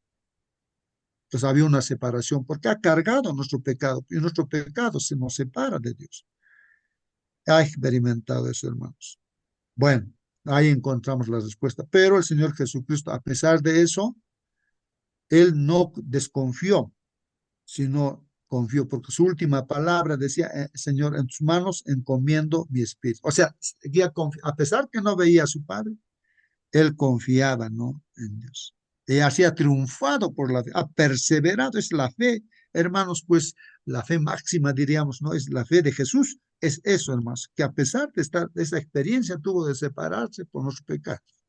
Pues había una separación, porque ha cargado nuestro pecado, y nuestro pecado se nos separa de Dios. Ha experimentado eso, hermanos. Bueno, ahí encontramos la respuesta. Pero el Señor Jesucristo, a pesar de eso, Él no desconfió, sino confió, porque su última palabra decía, Señor, en tus manos encomiendo mi espíritu. O sea, a pesar que no veía a su Padre, Él confiaba, ¿no?, en Dios. Y así ha triunfado por la fe, ha perseverado, es la fe, hermanos, pues la fe máxima, diríamos, ¿no? Es la fe de Jesús, es eso, hermanos, que a pesar de esa experiencia tuvo de separarse por los pecados,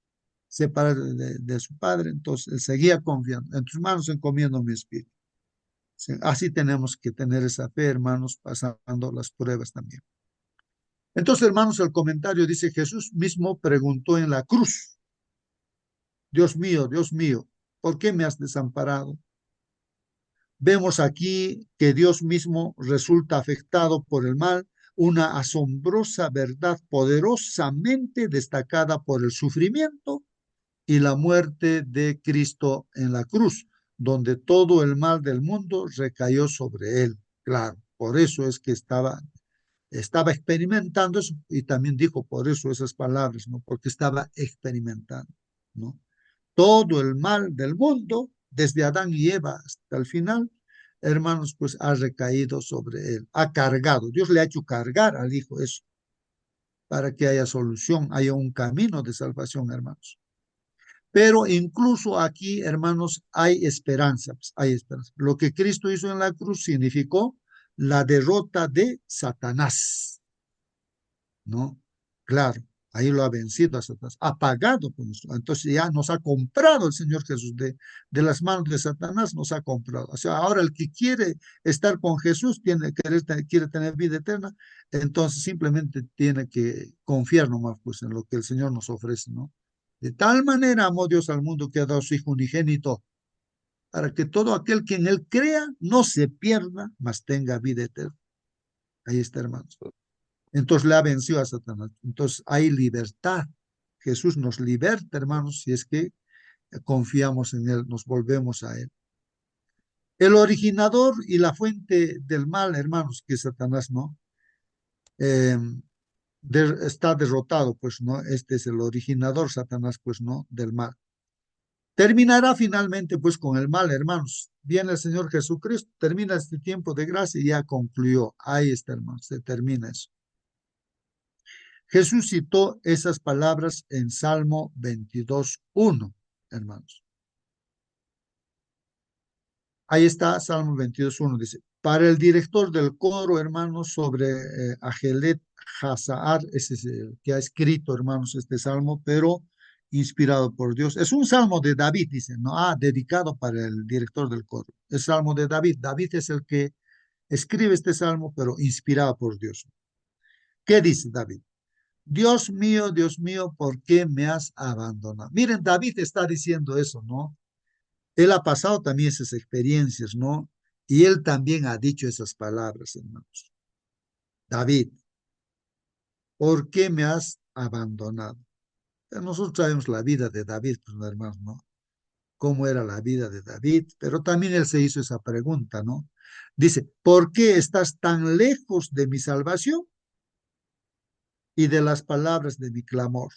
separarse de su Padre, entonces él seguía confiando, en tus manos encomiendo mi espíritu. Sí, así tenemos que tener esa fe, hermanos, pasando las pruebas también. Entonces, hermanos, el comentario dice, Jesús mismo preguntó en la cruz, Dios mío, ¿por qué me has desamparado? Vemos aquí que Dios mismo resulta afectado por el mal, una asombrosa verdad poderosamente destacada por el sufrimiento y la muerte de Cristo en la cruz, donde todo el mal del mundo recayó sobre él. Claro, por eso es que estaba experimentando eso y también dijo por eso esas palabras, ¿no? Porque estaba experimentando, ¿no? Todo el mal del mundo, desde Adán y Eva hasta el final, hermanos, pues ha recaído sobre él, ha cargado. Dios le ha hecho cargar al Hijo eso, para que haya solución, haya un camino de salvación, hermanos. Pero incluso aquí, hermanos, hay esperanza, pues, hay esperanza. Lo que Cristo hizo en la cruz significó la derrota de Satanás, ¿no? Claro, ahí lo ha vencido a Satanás, ha pagado por nosotros. Entonces ya nos ha comprado el Señor Jesús de las manos de Satanás, nos ha comprado. O sea, ahora el que quiere estar con Jesús, quiere tener vida eterna, entonces simplemente tiene que confiar nomás pues, en lo que el Señor nos ofrece, ¿no? De tal manera amó Dios al mundo que ha dado a su Hijo unigénito, para que todo aquel que en él crea no se pierda, mas tenga vida eterna. Ahí está, hermanos. Entonces le ha vencido a Satanás. Entonces hay libertad. Jesús nos liberta, hermanos, si es que confiamos en Él, nos volvemos a Él. El originador y la fuente del mal, hermanos, que Satanás, ¿no? Eh, está derrotado, pues, ¿no? Este es el originador, Satanás, pues, ¿no? Del mal. Terminará finalmente, pues, con el mal, hermanos. Viene el Señor Jesucristo, termina este tiempo de gracia y ya concluyó. Ahí está, hermanos, se termina eso. Jesús citó esas palabras en Salmo 22:1, hermanos. Ahí está, Salmo 22:1, dice, para el director del coro, hermanos, sobre Agelet Hazar, ese es el que ha escrito, hermanos, este salmo, pero inspirado por Dios. Es un salmo de David, dicen, ¿no? Dedicado para el director del coro. Es salmo de David. David es el que escribe este salmo, pero inspirado por Dios. ¿Qué dice David? Dios mío, ¿por qué me has abandonado? Miren, David está diciendo eso, ¿no? Él ha pasado también esas experiencias, ¿no? Y él también ha dicho esas palabras, hermanos. David, ¿por qué me has abandonado? Nosotros sabemos la vida de David, pues, hermanos, ¿no? Cómo era la vida de David, pero también él se hizo esa pregunta, ¿no? Dice, ¿por qué estás tan lejos de mi salvación y de las palabras de mi clamor?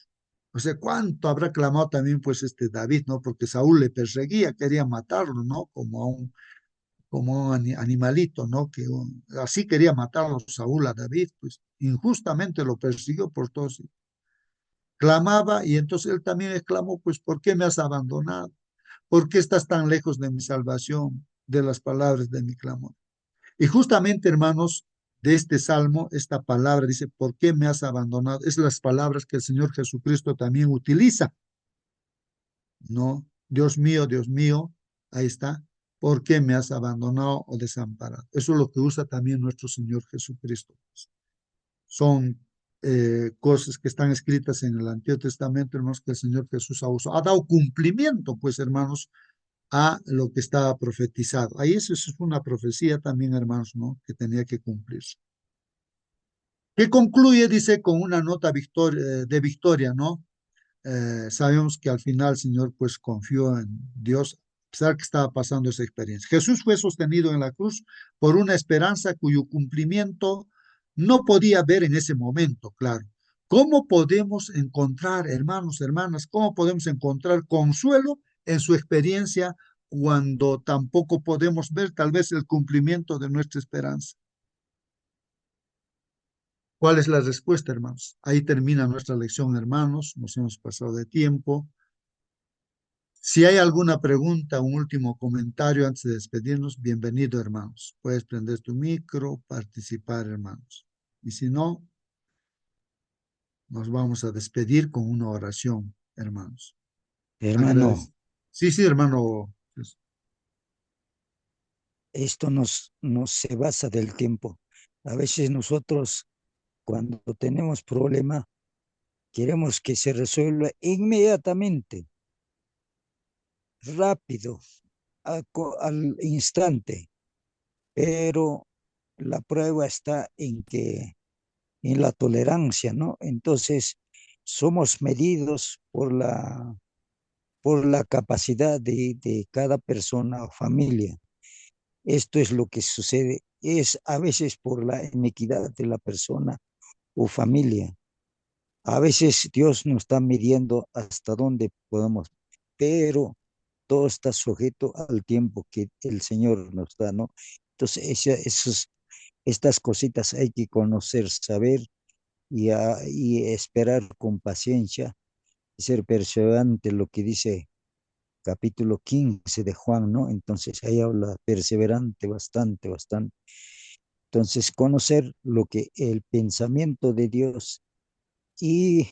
O sea, ¿cuánto habrá clamado también pues este David, ¿no? Porque Saúl le perseguía, quería matarlo, ¿no? Como un animalito, ¿no? Así quería matarlo Saúl a David, pues injustamente lo persiguió por todos. Clamaba y entonces él también exclamó, pues, ¿por qué me has abandonado? ¿Por qué estás tan lejos de mi salvación, de las palabras de mi clamor? Y justamente, hermanos, de este salmo, esta palabra dice, ¿por qué me has abandonado? Es las palabras que el Señor Jesucristo también utiliza, ¿no? Dios mío, ahí está. ¿Por qué me has abandonado o desamparado? Eso es lo que usa también nuestro Señor Jesucristo. Son cosas que están escritas en el Antiguo Testamento, hermanos, que el Señor Jesús ha usado. Ha dado cumplimiento, pues, hermanos, a lo que estaba profetizado. Ahí eso es una profecía también, hermanos, ¿no? Que tenía que cumplirse. Que concluye, dice, con una nota de victoria, ¿no? Sabemos que al final el Señor pues confió en Dios, a pesar que estaba pasando esa experiencia. Jesús fue sostenido en la cruz por una esperanza cuyo cumplimiento no podía ver en ese momento, claro. ¿Cómo podemos encontrar, hermanos, hermanas, cómo podemos encontrar consuelo en su experiencia cuando tampoco podemos ver tal vez el cumplimiento de nuestra esperanza? ¿Cuál es la respuesta, hermanos? Ahí termina nuestra lección, hermanos. Nos hemos pasado de tiempo. Si hay alguna pregunta, un último comentario antes de despedirnos, bienvenido, hermanos. Puedes prender tu micro, participar, hermanos. Y si no, nos vamos a despedir con una oración, hermanos. Hermano, Agradezco. Sí, sí, hermano. esto nos se basa del tiempo. A veces nosotros, cuando tenemos problema, queremos que se resuelva inmediatamente, rápido, al instante, pero la prueba está en la tolerancia, ¿no? Entonces, somos medidos por la capacidad de cada persona o familia. Esto es lo que sucede, es a veces por la inequidad de la persona o familia. A veces Dios nos está midiendo hasta dónde podemos, pero todo está sujeto al tiempo que el Señor nos da, ¿no? Entonces, estas cositas hay que conocer, saber y esperar con paciencia, ser perseverante, lo que dice capítulo 15 de Juan, ¿no? Entonces ahí habla perseverante bastante, bastante. Entonces, conocer lo que el pensamiento de Dios y,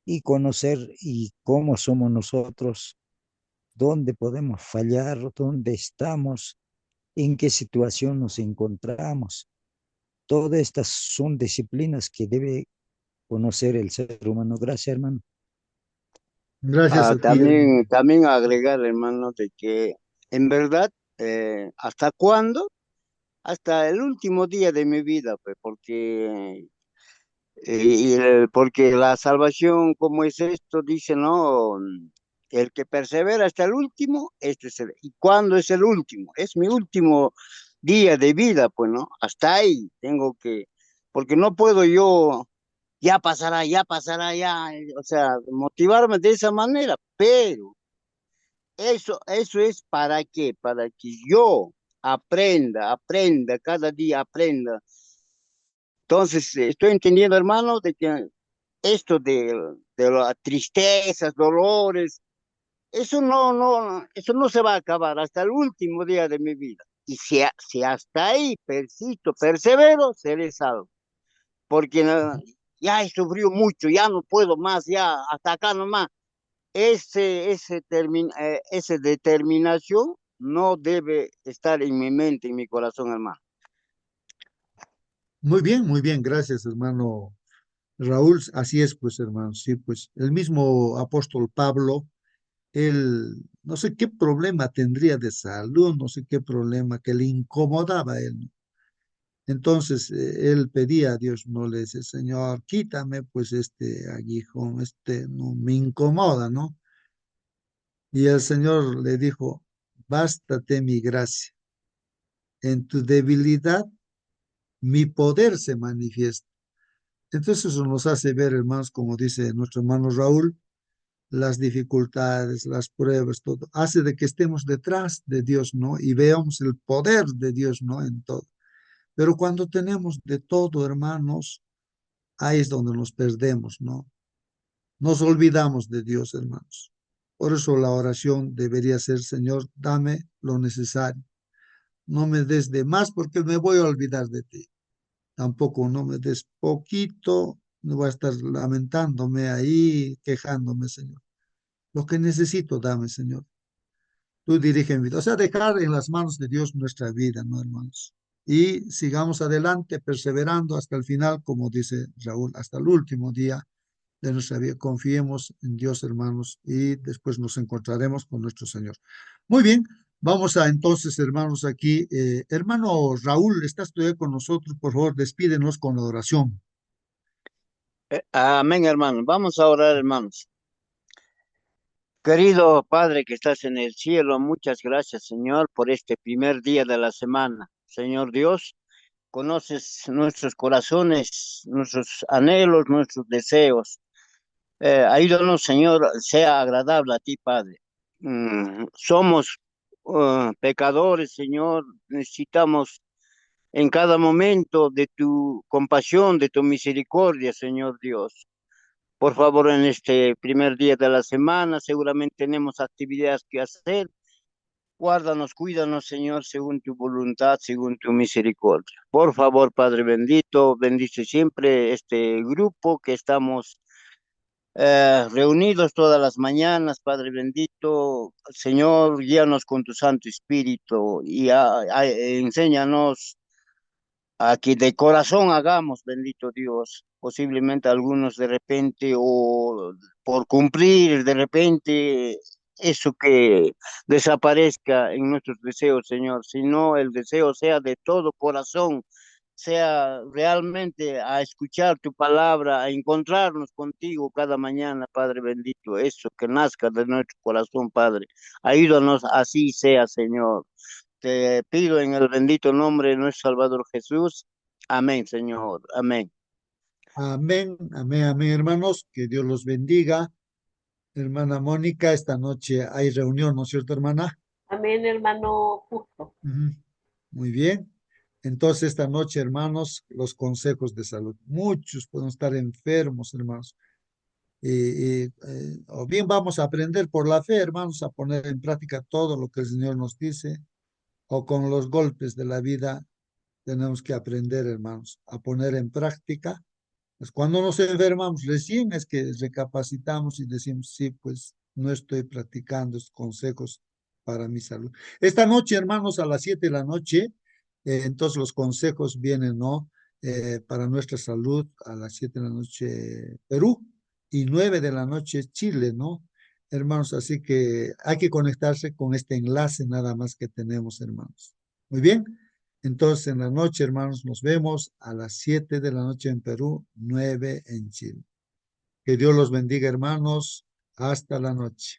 y conocer y cómo somos nosotros, dónde podemos fallar, dónde estamos, en qué situación nos encontramos. Todas estas son disciplinas que debe conocer el ser humano. Gracias, hermano. Gracias a ti, También, hermano. también agregar, hermano, de que en verdad, ¿hasta cuándo? Hasta el último día de mi vida, pues, porque la salvación, como es esto, dice, ¿no? El que persevera hasta el último, este es el. ¿Y cuándo es el último? Es mi último día de vida, pues, ¿no? Hasta ahí tengo que, porque no puedo yo, ya pasará, ya, o sea, motivarme de esa manera, pero eso es para qué, para que yo aprenda, cada día aprenda. Entonces, estoy entendiendo, hermano, de que esto de las tristezas, dolores, eso no se va a acabar hasta el último día de mi vida. Y si hasta ahí persisto, persevero, seré salvo. Porque ya he sufrido mucho, ya no puedo más, ya hasta acá nomás. Esa determinación no debe estar en mi mente, en mi corazón, hermano. muy bien, gracias, hermano Raúl. Así es, pues, hermano, sí, pues, el mismo apóstol Pablo, él, no sé qué problema tendría de salud, no sé qué problema que le incomodaba a él, ¿no? Entonces, él pedía a Dios, no le dice, Señor, quítame, pues, este aguijón, este, no, me incomoda, ¿no? Y el Señor le dijo, bástate mi gracia, en tu debilidad mi poder se manifiesta. Entonces eso nos hace ver, hermanos, como dice nuestro hermano Raúl, las dificultades, las pruebas, todo, hace de que estemos detrás de Dios, ¿no? Y veamos el poder de Dios, ¿no? En todo. Pero cuando tenemos de todo, hermanos, ahí es donde nos perdemos, ¿no? Nos olvidamos de Dios, hermanos. Por eso la oración debería ser, Señor, dame lo necesario. No me des de más porque me voy a olvidar de ti. Tampoco no me des poquito, no voy a estar lamentándome ahí, quejándome, Señor. Lo que necesito, dame, Señor. Tú dirige mi vida. O sea, dejar en las manos de Dios nuestra vida, ¿no, hermanos? Y sigamos adelante, perseverando hasta el final, como dice Raúl, hasta el último día de nuestra vida. Confiemos en Dios, hermanos, y después nos encontraremos con nuestro Señor. Muy bien, vamos a entonces, hermanos, aquí. Hermano Raúl, ¿estás todavía con nosotros? Por favor, despídenos con la oración. Amén, hermano. Vamos a orar, hermanos. Querido Padre que estás en el cielo, muchas gracias, Señor, por este primer día de la semana. Señor Dios, conoces nuestros corazones, nuestros anhelos, nuestros deseos. Ayúdanos, Señor, sea agradable a ti, Padre. Somos pecadores, Señor, necesitamos en cada momento de tu compasión, de tu misericordia, Señor Dios. Por favor, en este primer día de la semana, seguramente tenemos actividades que hacer. Guárdanos, cuídanos, Señor, según tu voluntad, según tu misericordia. Por favor, Padre bendito, bendice siempre este grupo que estamos reunidos todas las mañanas, Padre bendito. Señor, guíanos con tu Santo Espíritu y enséñanos a que de corazón hagamos, bendito Dios. Posiblemente algunos de repente o por cumplir de repente eso que desaparezca en nuestros deseos, Señor, sino el deseo sea de todo corazón, sea realmente a escuchar tu palabra, a encontrarnos contigo cada mañana, Padre bendito, eso que nazca de nuestro corazón, Padre. Ayúdanos así sea, Señor. Te pido en el bendito nombre de nuestro Salvador Jesús. Amén, Señor. Amén. Amén, amén, amén, hermanos. Que Dios los bendiga. Hermana Mónica, esta noche hay reunión, ¿no es cierto, hermana? Amén, hermano justo. Ujú. Muy bien. Entonces, esta noche, hermanos, los consejos de salud. Muchos pueden estar enfermos, hermanos. O bien vamos a aprender por la fe, hermanos, a poner en práctica todo lo que el Señor nos dice, o con los golpes de la vida tenemos que aprender, hermanos, a poner en práctica. Pues cuando nos enfermamos, recién es que recapacitamos y decimos, sí, pues no estoy practicando estos consejos para mi salud. Esta noche, hermanos, a las 7 de la noche, entonces los consejos vienen, ¿no? Para nuestra salud a las 7 de la noche Perú y 9 de la noche Chile, ¿no? Hermanos, así que hay que conectarse con este enlace nada más que tenemos, hermanos. Muy bien. Entonces, en la noche, hermanos, nos vemos a las 7 de la noche en Perú, 9 en Chile. Que Dios los bendiga, hermanos. Hasta la noche.